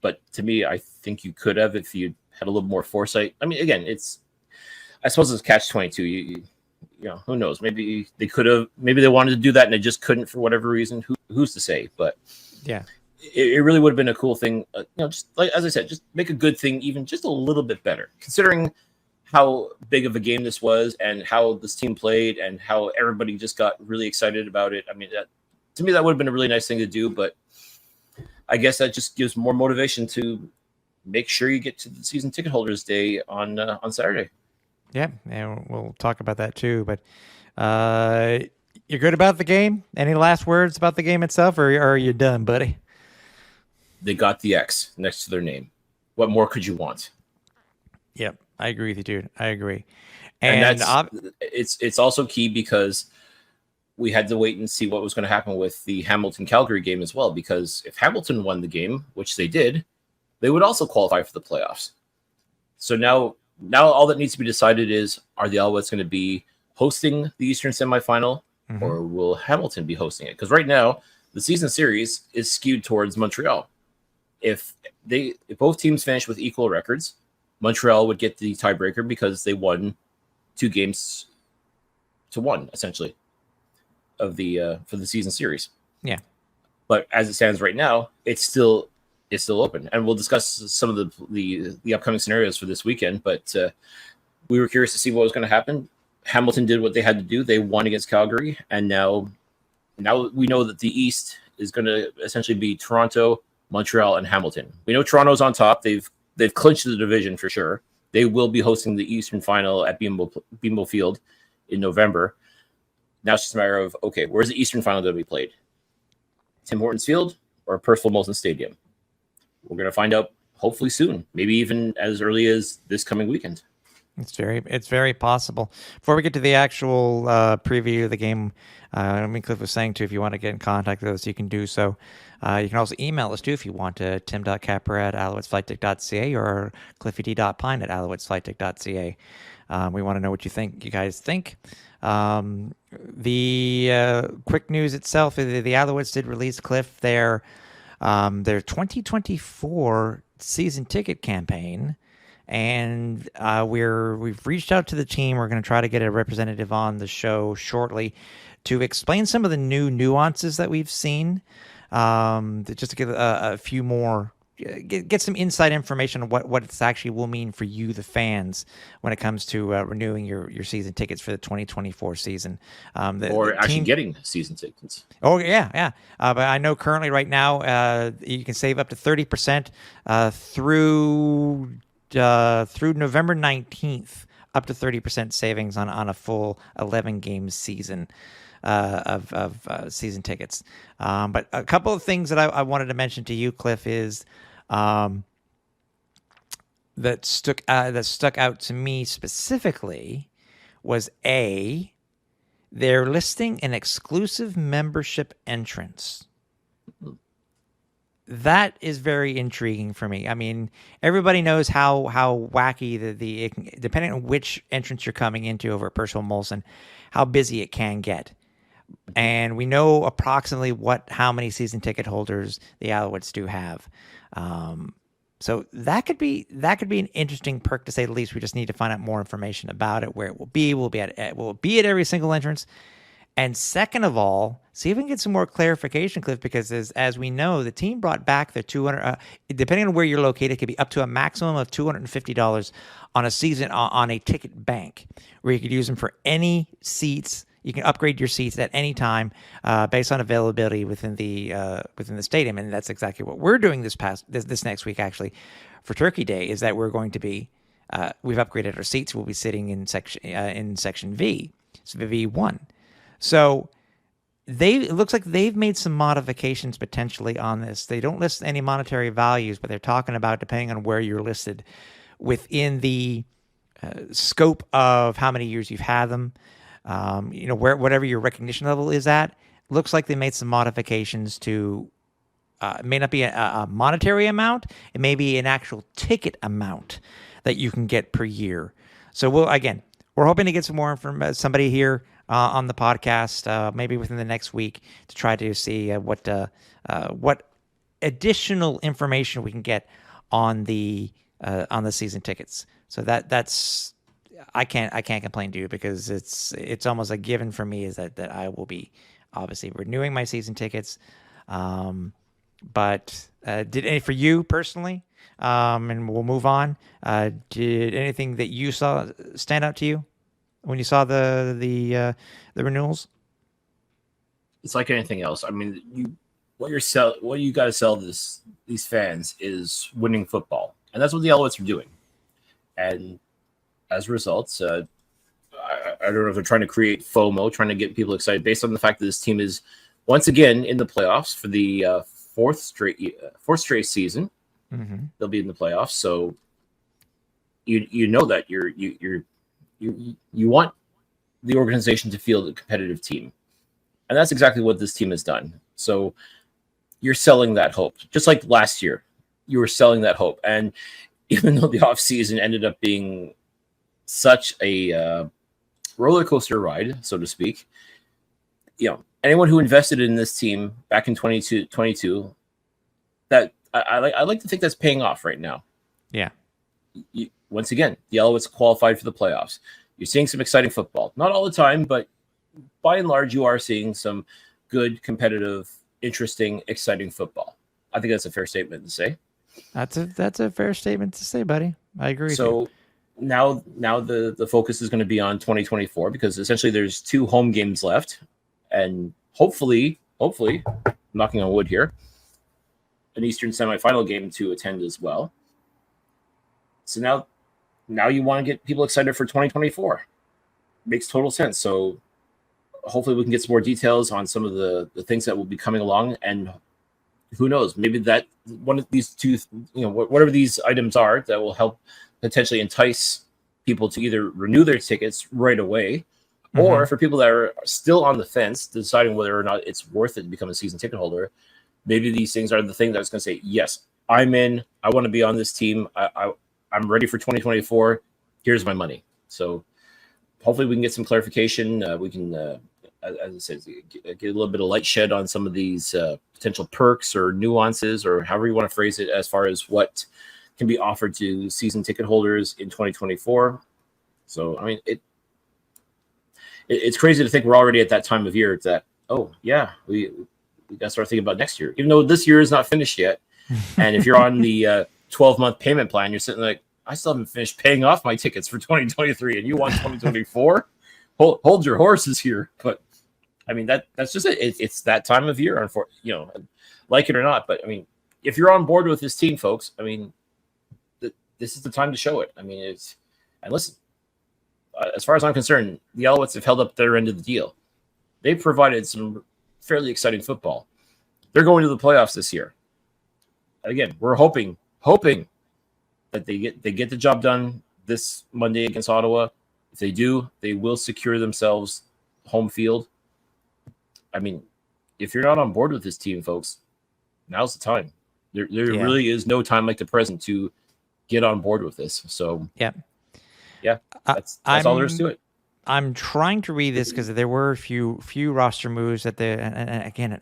But to me, I think you could have, if you had a little more foresight. I mean, again, I suppose it's catch-22. You who knows? Maybe they could have, maybe they wanted to do that and they just couldn't for whatever reason. Who's to say? But yeah. It really would have been a cool thing, just like, as I said, just make a good thing even just a little bit better, considering how big of a game this was and how this team played and how everybody just got really excited about it. I mean, to me, that would have been a really nice thing to do, but I guess that just gives more motivation to make sure you get to the season ticket holders day on Saturday. Yeah, and we'll talk about that too. But you're good about the game? Any last words about the game itself, or are you done, buddy? They got the X next to their name. What more could you want? Yep, I agree with you, dude. I agree. And it's also key because we had to wait and see what was going to happen with the Hamilton-Calgary game as well, because if Hamilton won the game, which they did, they would also qualify for the playoffs. So now all that needs to be decided is, are the Alouettes going to be hosting the Eastern semifinal, or will Hamilton be hosting it? Because right now, the season series is skewed towards Montreal. If both teams finish with equal records, Montreal would get the tiebreaker because they won 2 games to 1, essentially, of the for the season series. Yeah. But as it stands right now, it's still open, and we'll discuss some of the upcoming scenarios for this weekend. But we were curious to see what was going to happen. Hamilton did what they had to do; they won against Calgary, and now we know that the East is going to essentially be Toronto, Montreal, and Hamilton. We know Toronto's on top; they've clinched the division for sure. They will be hosting the Eastern final at BMO Field in November. Now it's just a matter of, okay, where's the Eastern final going to be played? Tim Hortons Field or Percival Molson Stadium? We're going to find out hopefully soon, maybe even as early as this coming weekend. It's very possible. Before we get to the actual preview of the game, Cliff was saying too, if you want to get in contact with us, you can do so. You can also email us too if you want to tim.capper@alouettesflightdeck.ca or cliffyd.pine@alouettesflightdeck.ca. We want to know what you guys think. The quick news itself, the Alouettes did release, Cliff, their 2024 season ticket campaign, and we've reached out to the team. We're going to try to get a representative on the show shortly to explain some of the new nuances that we've seen, just to give a few more, get some inside information on what it actually will mean for you, the fans, when it comes to renewing your season tickets for the 2024 season. Or actually getting season tickets. Oh, yeah. But I know currently right now you can save up to 30% through November 19th, up to 30% savings on a full 11-game season of season tickets. But a couple of things that I wanted to mention to you, Cliff, is that stuck out to me specifically was they're listing an exclusive membership entrance. That is very intriguing for me. I mean, everybody knows how wacky the depending on which entrance you're coming into over at Percival Molson, how busy it can get. And we know approximately how many season ticket holders the Alouettes do have. So that could be an interesting perk, to say the least. We just need to find out more information about it, where it will be. Will it be at every single entrance? And second of all, see if we can get some more clarification, Cliff, because as we know, the team brought back the 200, depending on where you're located, it could be up to a maximum of $250 on a season on a ticket bank, where you could use them for any seats. You can upgrade your seats at any time based on availability within the stadium, and that's exactly what we're doing this next week. Actually, for Turkey Day, is that we're going to be we've upgraded our seats. We'll be sitting in section V, so V1. So it looks like they've made some modifications potentially on this. They don't list any monetary values, but they're talking about, depending on where you're listed within the scope of how many years you've had them. Whatever your recognition level is at, looks like they made some modifications to, it may not be a monetary amount, it may be an actual ticket amount that you can get per year. So we're hoping to get some more from somebody here on the podcast, maybe within the next week, to try to see what additional information we can get on the season tickets. So that's. I can't complain to you, because it's almost a given for me is that I will be obviously renewing my season tickets. But did any for you personally? And we'll move on. Did anything that you saw stand out to you when you saw the renewals? It's like anything else. I mean, what you got to sell these fans is winning football, and that's what the Alouettes are doing. And as a result, I don't know if they're trying to create FOMO, trying to get people excited based on the fact that this team is once again in the playoffs for the fourth straight season. Mm-hmm. They'll be in the playoffs, so you know that you want the organization to feel the competitive team, and that's exactly what this team has done. So you're selling that hope, just like last year. You were selling that hope, and even though the offseason ended up being such a roller coaster ride, so to speak, anyone who invested in this team back in 2022, that I like to think that's paying off right now. Yeah. Once again, the Alouettes qualified for the playoffs. You're seeing some exciting football. Not all the time, but by and large, you are seeing some good, competitive, interesting, exciting football. I think that's a fair statement to say. That's a fair statement to say, buddy. I agree with you. So now the focus is going to be on 2024, because essentially there's 2 home games left, and hopefully, knocking on wood here, an Eastern semifinal game to attend as well. So now you want to get people excited for 2024. Makes total sense. So hopefully we can get some more details on some of the things that will be coming along, and who knows, maybe that one of these two, whatever these items are, that will help potentially entice people to either renew their tickets right away, or for people that are still on the fence, deciding whether or not it's worth it to become a season ticket holder, maybe these things are the thing that's going to say, yes, I'm in, I want to be on this team, I'm ready for 2024, here's my money. So hopefully we can get some clarification. We can, as I said, get a little bit of light shed on some of these potential perks or nuances, or however you want to phrase it, as far as what can be offered to season ticket holders in 2024. So, I mean, it's crazy to think we're already at that time of year that, oh yeah, we got to start thinking about next year, even though this year is not finished yet. And if you're on the 12-month payment plan, you're sitting like, I still haven't finished paying off my tickets for 2023, and you want 2024. Hold your horses here. But I mean, that's just it. It's that time of year, like it or not. But I mean, if you're on board with this team, folks, I mean, this is the time to show it. I mean, and listen, as far as I'm concerned, the Alouettes have held up their end of the deal. They've provided some fairly exciting football. They're going to the playoffs this year. Again, we're hoping that they get the job done this Monday against Ottawa. If they do, they will secure themselves home field. I mean, if you're not on board with this team, folks, now's the time. There really is no time like the present to get on board with this. So yeah, that's all there is to it. I'm trying to read this because there were a few roster moves at and again,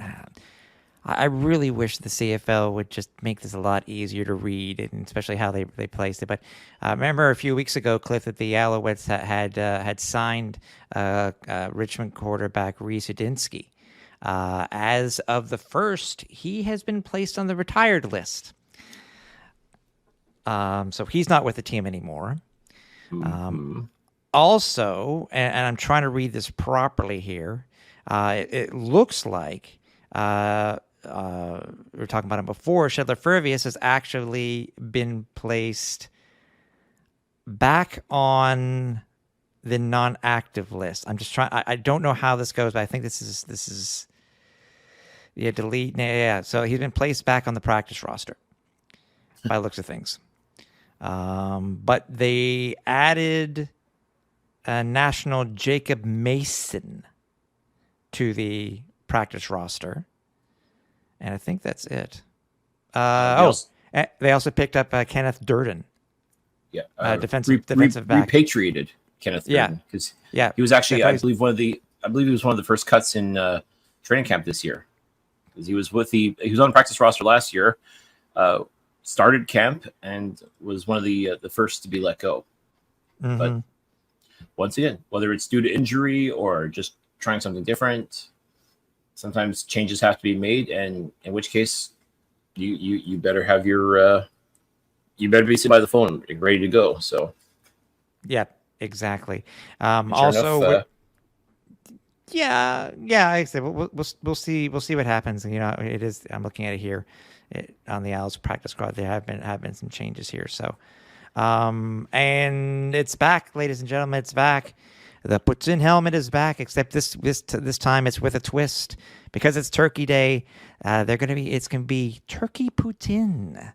I really wish the CFL would just make this a lot easier to read, and especially how they placed it. But remember a few weeks ago, Cliff, that the Alouettes had signed Richmond quarterback Reese Udinsky. As of the 1st, he has been placed on the retired list. So he's not with the team anymore. Also, and I'm trying to read this properly here, it looks like we were talking about him before. Shedler Furvius has actually been placed back on the non-active list. I'm just trying. I don't know how this goes, but I think this is delete. Yeah. So he's been placed back on the practice roster by the looks of things. But they added National Jacob Mason to the practice roster. And I think that's it. They also picked up Kenneth Durden. Yeah, defensive back. Repatriated Kenneth Durden because he was actually, I believe, he was one of the first cuts in training camp this year. Because he was on the practice roster last year, started camp, and was one of the first to be let go. Mm-hmm. But once again, whether it's due to injury or just trying something different, sometimes changes have to be made, and in which case, you better have your you better be sitting by the phone and ready to go. So, yeah, exactly. Enough, like I said, we'll see what happens. It is. I'm looking at it here on the Owls practice squad. There have been some changes here. So, and it's back, ladies and gentlemen. It's back. The Putin helmet is back, except this time it's with a twist because it's Turkey Day. It's gonna be Turkey Putin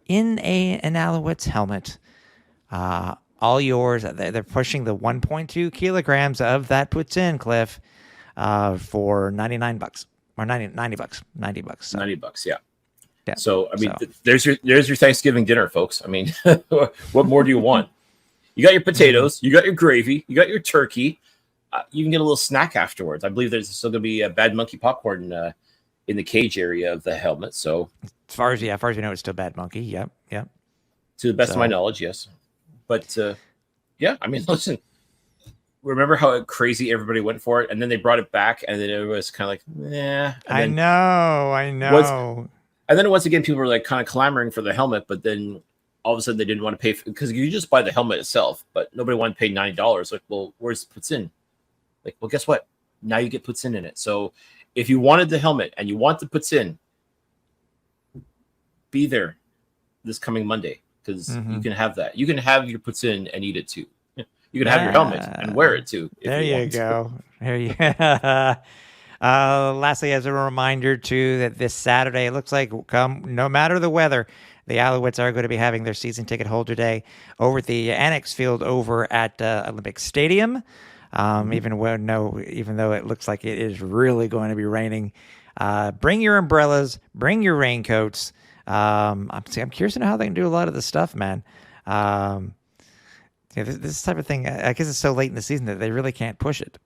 in an Alouettes helmet. All yours. They're pushing the 1.2 kilograms of that Putin, Cliff, for $99 or $90. So. $90, yeah. So I mean, there's your Thanksgiving dinner, folks. I mean, what more do you want? You got your potatoes, you got your gravy, you got your turkey. You can get a little snack afterwards. I believe there's still going to be a Bad Monkey popcorn in the cage area of the helmet. So as far as we know, it's still Bad Monkey. Yep. To the best of my knowledge, yes. But I mean, listen. Remember how crazy everybody went for it, and then they brought it back, and then it was kind of like, yeah. I know. And then once again, people were like kind of clamoring for the helmet, but then all of a sudden they didn't want to pay because you just buy the helmet itself, but nobody wanted to pay $90. Like, well, where's puts in? Like, well, guess what? Now you get puts in it. So if you wanted the helmet and you want the puts in, be there this coming Monday because you can have that. You can have your puts in and eat it too. You can have your helmet and wear it too. There you go. There you lastly, as a reminder too, that this Saturday, it looks like no matter the weather, the Alouettes are going to be having their season ticket holder day over at the Annex Field over at Olympic Stadium. Even though it looks like it is really going to be raining, bring your umbrellas, bring your raincoats. I'm curious to know how they can do a lot of this stuff, man. This type of thing, I guess it's so late in the season that they really can't push it.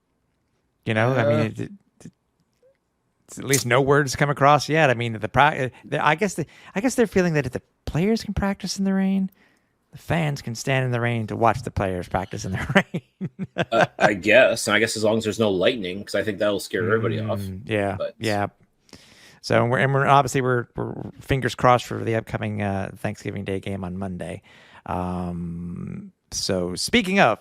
I mean, at least no words come across yet. I mean, I guess they're feeling that if the players can practice in the rain, the fans can stand in the rain to watch the players practice in the rain. I guess. And I guess as long as there's no lightning, because I think that'll scare everybody off. Yeah, But yeah. So we're obviously we're fingers crossed for the upcoming Thanksgiving Day game on Monday. So speaking of,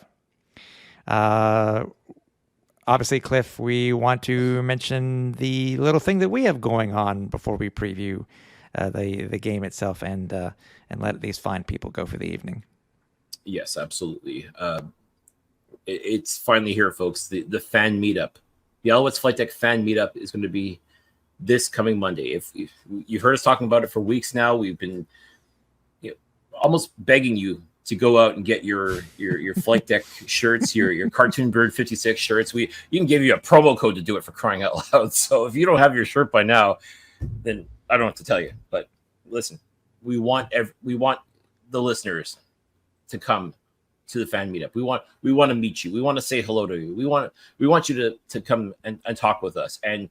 obviously, Cliff, we want to mention the little thing that we have going on before we preview the game itself and let these fine people go for the evening. Yes, absolutely. It's finally here, folks. The fan meetup, the Alouettes Flightdeck fan meetup is going to be this coming Monday. If you've heard us talking about it for weeks now, we've been almost begging you to go out and get your flight deck shirts, your Cartoon Bird 56 shirts. We even gave you a promo code to do it, for crying out loud. So if you don't have your shirt by now, then I don't know what to tell you. But listen, we want the listeners to come to the fan meetup. We want to meet you. We want to say hello to you. We want you to come and talk with us and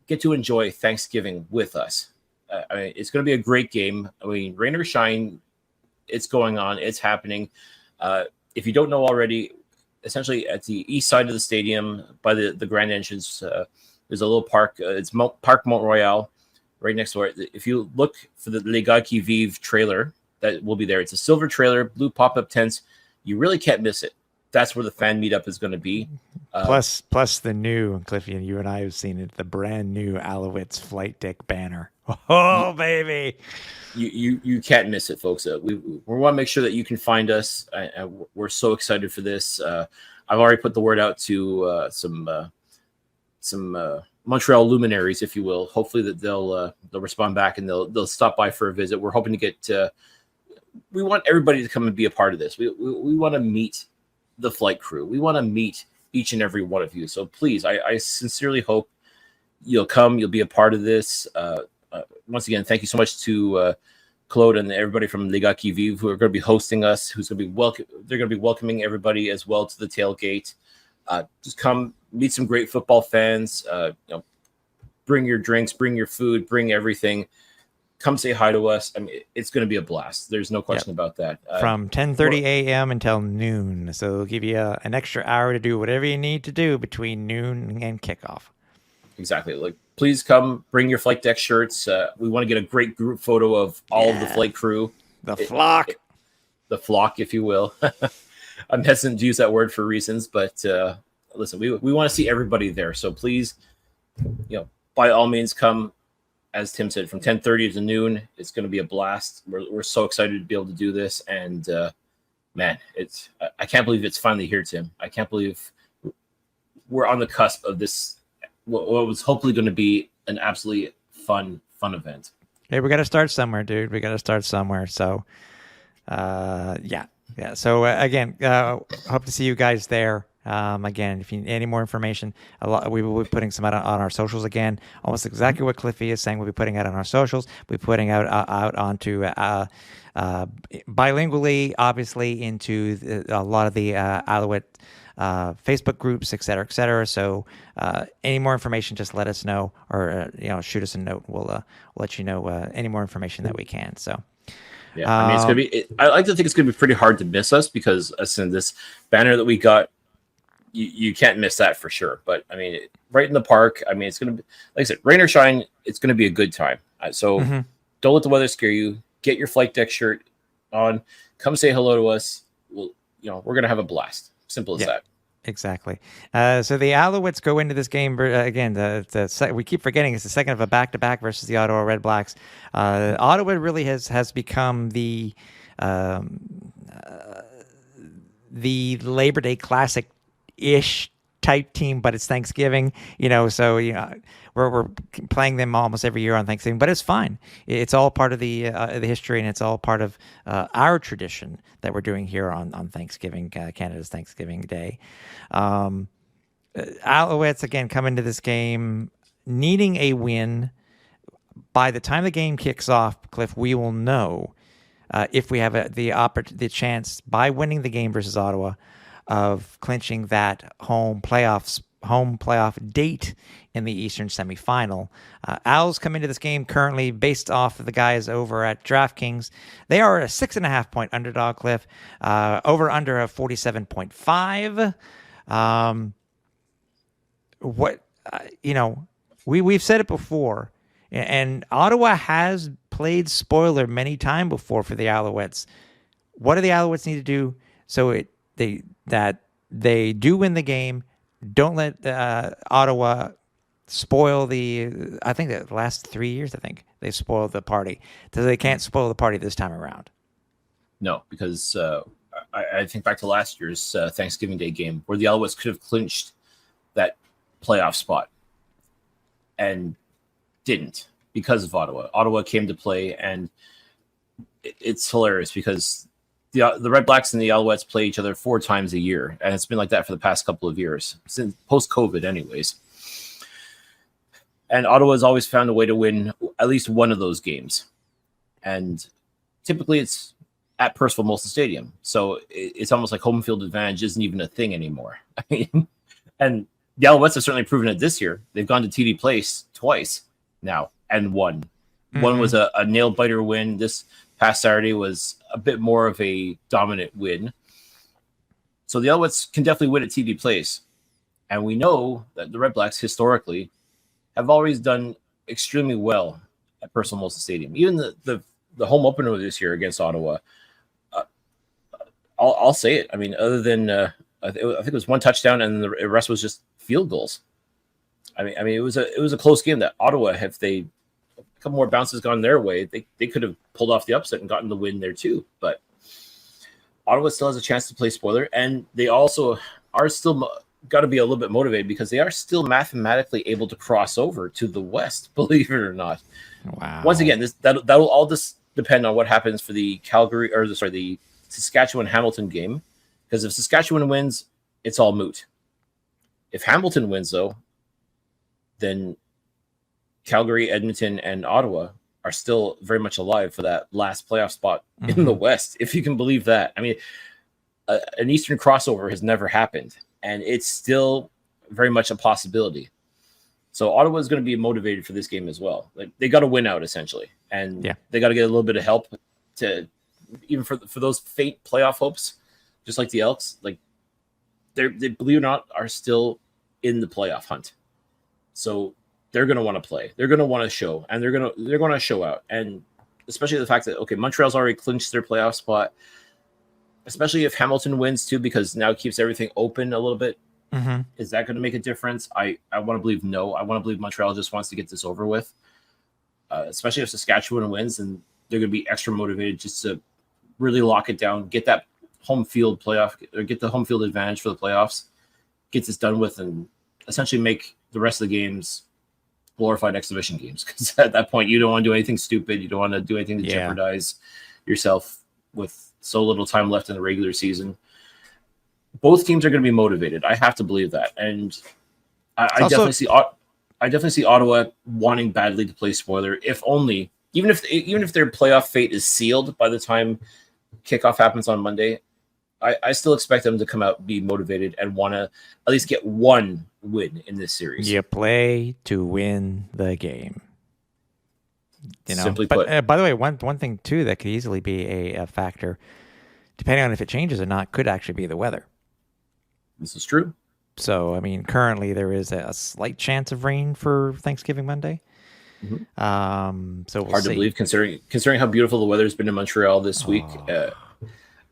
get to enjoy Thanksgiving with us. I mean, it's going to be a great game. I mean, rain or shine, it's going on. It's happening. If you don't know already, essentially at the east side of the stadium by the grand entrance, there's a little park. It's Park Mont Royal, right next door. If you look for the Les Gars qui Vivent trailer, that will be there. It's a silver trailer, blue pop-up tents. You really can't miss it. That's where the fan meetup is going to be. Plus the new, Cliffy, and you and I have seen it, the brand new Alouettes Flightdeck banner. Oh, baby. You can't miss it, folks. We want to make sure that you can find us. We're so excited for this. I've already put the word out to some Montreal luminaries, if you will. Hopefully that they'll respond back and they'll stop by for a visit. We're hoping to get. We want everybody to come and be a part of this. We want to meet the flight crew. We want to meet each and every one of you. So please, I sincerely hope you'll come. You'll be a part of this. Once again, thank you so much to Claude and everybody from Les Gars qui Vivent who are going to be hosting us. Who's going to be They're going to be welcoming everybody as well to the tailgate. Just come meet some great football fans. Bring your drinks, bring your food, bring everything. Come say hi to us. I mean, it's going to be a blast. There's no question about that. From 10:30 a.m. until noon. So it'll give you an extra hour to do whatever you need to do between noon and kickoff. Exactly. Like, please come, bring your flight deck shirts. We want to get a great group photo of all of the flight crew. The flock. The flock, if you will. I'm hesitant to use that word for reasons, but listen, we want to see everybody there. So please, by all means, come. As Tim said, from 10:30 to noon, it's going to be a blast. We're so excited to be able to do this, and man, I can't believe it's finally here, Tim. I can't believe we're on the cusp of this. What was hopefully going to be an absolutely fun event. Hey, we got to start somewhere, dude. We got to start somewhere. So, yeah. So again, hope to see you guys there. Again, if you need any more information, we will be putting some out on our socials again. Almost exactly what Cliffy is saying. We'll be putting out on our socials. We'll be putting out onto bilingually, obviously, into a lot of the Alouette Facebook groups, et cetera, et cetera. So any more information, just let us know, or shoot us a note. We'll let you know any more information that we can. So. Yeah, I mean, it's gonna be. I like to think it's gonna be pretty hard to miss us because in this banner that we got. You can't miss that for sure. But I mean, right in the park. I mean, it's gonna be, like I said, rain or shine. It's gonna be a good time. So don't let the weather scare you. Get your flight deck shirt on. Come say hello to us. We're gonna have a blast. Simple as that. Exactly. So the Alouettes go into this game again. We keep forgetting it's the second of a back-to-back versus the Ottawa Red Blacks. Ottawa really has become the Labor Day Classic ish type team, but it's Thanksgiving, so we're playing them almost every year on Thanksgiving, but it's fine. It's all part of the history, and it's all part of our tradition that we're doing here on Thanksgiving, Canada's Thanksgiving Day. Alouettes again come into this game needing a win. By the time the game kicks off, Cliff, we will know if we have the chance by winning the game versus Ottawa of clinching that home playoff date in the Eastern semifinal. Owls come into this game currently based off of the guys over at DraftKings. They are a 6.5 point underdog, Cliff. Over under a 47.5. We've said it before, and Ottawa has played spoiler many times before for the Alouettes. What do the Alouettes need to do so they do win the game? Don't let Ottawa spoil I think the last 3 years, I think they spoiled the party. So they can't spoil the party this time around. No, because I think back to last year's Thanksgiving Day game where the Alouettes could have clinched that playoff spot and didn't because of Ottawa. Ottawa came to play, and it's hilarious because the Red Blacks and the Alouettes play each other 4 times a year, and it's been like that for the past couple of years, since post-COVID anyways. And Ottawa's always found a way to win at least one of those games. And typically it's at Percival Molson Stadium. So it's almost like home field advantage isn't even a thing anymore. I mean, and the Alouettes have certainly proven it this year. They've gone to TD Place twice now and won. Mm-hmm. One was a nail-biter win. This past Saturday was a bit more of a dominant win. So the Alouettes can definitely win at TD Place. And we know that the Red Blacks historically have always done extremely well at Percival Molson Stadium. Even the home opener this year against Ottawa, I'll say it. I mean, other than I think it was one touchdown and the rest was just field goals. I mean, it was a close game that Ottawa, if they a couple more bounces gone their way, they could have pulled off the upset and gotten the win there too. But Ottawa still has a chance to play spoiler, and they also are still got to be a little bit motivated because they are still mathematically able to cross over to the West, believe it or not. Wow. Once again, that'll all just depend on what happens for the the Saskatchewan-Hamilton game, because if Saskatchewan wins, it's all moot. If Hamilton wins, though, then Calgary, Edmonton, and Ottawa are still very much alive for that last playoff spot in the West, if you can believe that. I mean, an Eastern crossover has never happened, and it's still very much a possibility. So Ottawa is going to be motivated for this game as well. Like, they got to win out essentially, and they got to get a little bit of help to even for those fate playoff hopes, just like the Elks. Like, they believe it or not are still in the playoff hunt. So they're going to want to play. They're going to want to show, and they're going to show out. And especially the fact that Montreal's already clinched their playoff spot. Especially if Hamilton wins too, because now it keeps everything open a little bit. Mm-hmm. Is that going to make a difference? I want to believe no. I want to believe Montreal just wants to get this over with. Especially if Saskatchewan wins, and they're going to be extra motivated just to really lock it down, get that home field playoff, or get the home field advantage for the playoffs, get this done with, and essentially make the rest of the games glorified exhibition games. Because at that point, you don't want to do anything stupid. You don't want to do anything to jeopardize yourself with so little time left in the regular season. Both teams are going to be motivated. I have to believe that, and I definitely see Ottawa wanting badly to play spoiler. If only, even if their playoff fate is sealed by the time kickoff happens on Monday, I still expect them to come out, be motivated, and want to at least get one win in this series. You play to win the game. Simply put. By the way, one thing too that could easily be a factor, depending on if it changes or not, could actually be the weather. This is true. So, I mean, currently there is a slight chance of rain for Thanksgiving Monday. Mm-hmm. So we'll hard see. to believe considering how beautiful the weather's been in Montreal this week.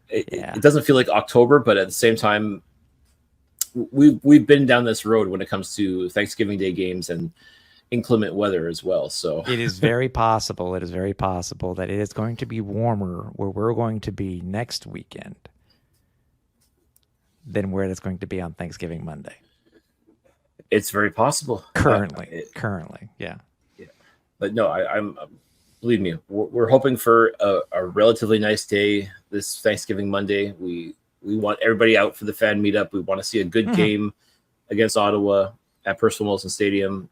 It doesn't feel like October, but at the same time, we've been down this road when it comes to Thanksgiving Day games and inclement weather as well. So it is very possible. It is very possible that it is going to be warmer where we're going to be next weekend than where it's going to be on Thanksgiving Monday. It's very possible. Currently, yeah. But no, I'm believe me, we're hoping for a relatively nice day this Thanksgiving Monday. We want everybody out for the fan meetup. We want to see a good game against Ottawa at Percival Molson Stadium.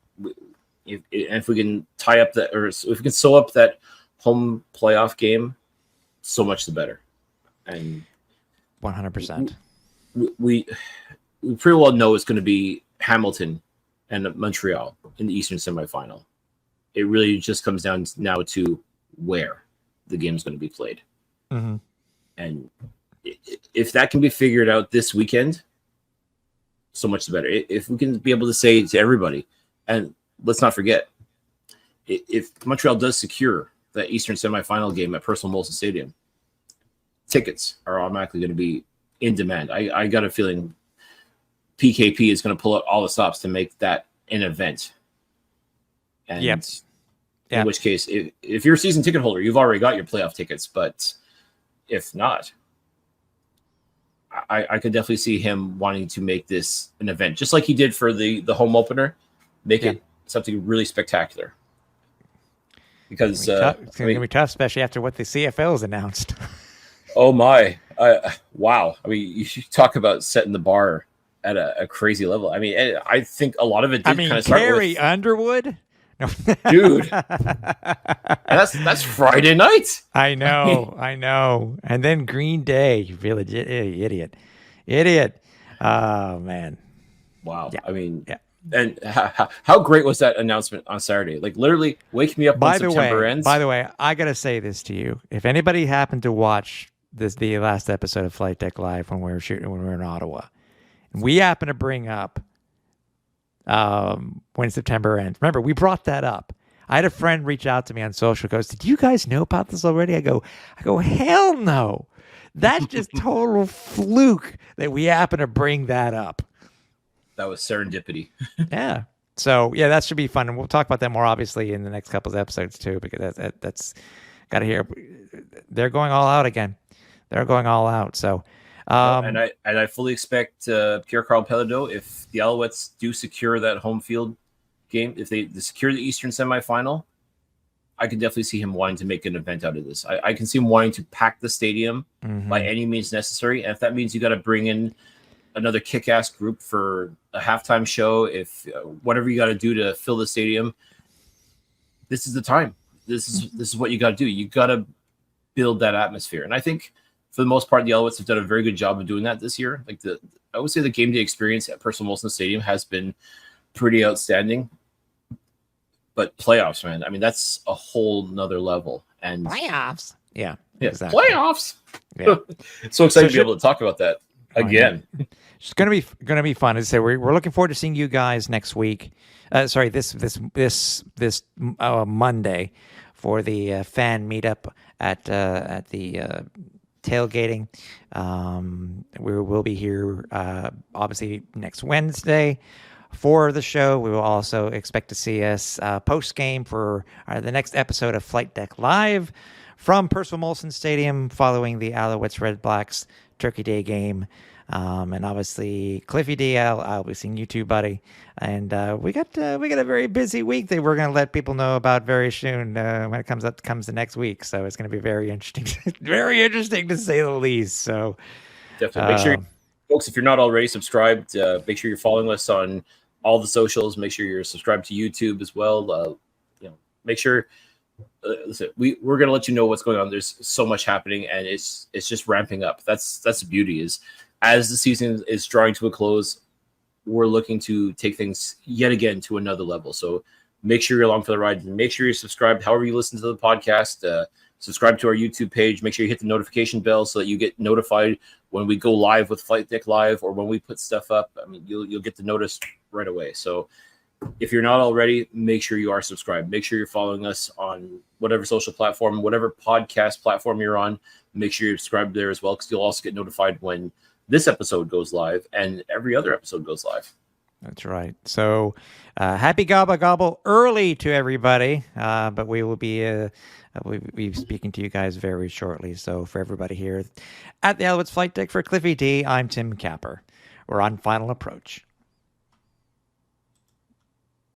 If we can tie up that, or if we can sew up that home playoff game, so much the better. And 100%. We pretty well know it's going to be Hamilton and Montreal in the Eastern semifinal. It really just comes down now to where the game is going to be played. Mm-hmm. And if that can be figured out this weekend, so much the better. If we can be able to say to everybody, and let's not forget, if Montreal does secure that Eastern semifinal game at Percival Molson Stadium, tickets are automatically going to be in demand. I got a feeling PKP is going to pull out all the stops to make that an event. And in which case, if you're a season ticket holder, you've already got your playoff tickets. But if not, I could definitely see him wanting to make this an event, just like he did for the home opener. Make it something really spectacular. Because it's going to be tough, especially after what the CFL has announced. Oh my! Wow! I mean, you talk about setting the bar at a crazy level. I mean, I think a lot of it did kind of start Carrie with Underwood. No. Dude, and that's Friday night. I know. And then Green Day, you really idiot. Oh man. Wow. Yeah. I mean, and how great was that announcement on Saturday? Like literally, wake me up when September ends. By the way, I gotta say this to you: if anybody happened to watch the last episode of Flight Deck Live when we were in Ottawa, we happened to bring up when September ends. Remember, we brought that up. I had a friend reach out to me on social, goes, "Did you guys know about this already?" I go, hell no. That's just total fluke that we happen to bring that up. That was serendipity. Yeah. So yeah, that should be fun, and we'll talk about that more obviously in the next couple of episodes too, because that's got to hear. They're going all out again. They're going all out. So. And I fully expect Pierre-Karl Pelledeau, if the Alouettes do secure that home field game, if they secure the Eastern semifinal, I can definitely see him wanting to make an event out of this. I can see him wanting to pack the stadium by any means necessary. And if that means you got to bring in another kick-ass group for a halftime show, if whatever you got to do to fill the stadium, this is the time. This is what you got to do. You got to build that atmosphere. And I think for the most part, the Alouettes have done a very good job of doing that this year. Like I would say the game day experience at Percival Molson Stadium has been pretty outstanding. But playoffs, man, I mean, that's a whole nother level. And playoffs. Yeah. Exactly. Playoffs. Yeah. So excited to be able to talk about that again. It's gonna be fun. As I say, we're looking forward to seeing you guys next week. This Monday for the fan meetup at the tailgating. We will be here obviously next Wednesday for the show. We will also expect to see us post game for the next episode of Flight Deck Live from Percival Molson Stadium following the Alouettes Red Blacks Turkey Day game. And obviously Cliffy D, I'll be seeing you too, buddy. And we got a very busy week that we're going to let people know about very soon when it comes the next week. So it's going to be very interesting, very interesting to say the least. So definitely make sure, folks, if you're not already subscribed, make sure you're following us on all the socials. Make sure you're subscribed to YouTube as well. Make sure. Listen, we're going to let you know what's going on. There's so much happening, and it's just ramping up. That's the beauty is. As the season is drawing to a close, we're looking to take things yet again to another level. So make sure you're along for the ride. Make sure you're subscribed. However you listen to the podcast, subscribe to our YouTube page. Make sure you hit the notification bell so that you get notified when we go live with Flight Deck Live or when we put stuff up. I mean, you'll get the notice right away. So if you're not already, make sure you are subscribed. Make sure you're following us on whatever social platform, whatever podcast platform you're on. Make sure you're subscribed there as well, because you'll also get notified when this episode goes live and every other episode goes live. That's right. So happy Gobble Gobble early to everybody. But we will be speaking to you guys very shortly. So for everybody here at the Alouettes Flight Deck, for Cliffy D, I'm Tim Capper. We're on Final Approach.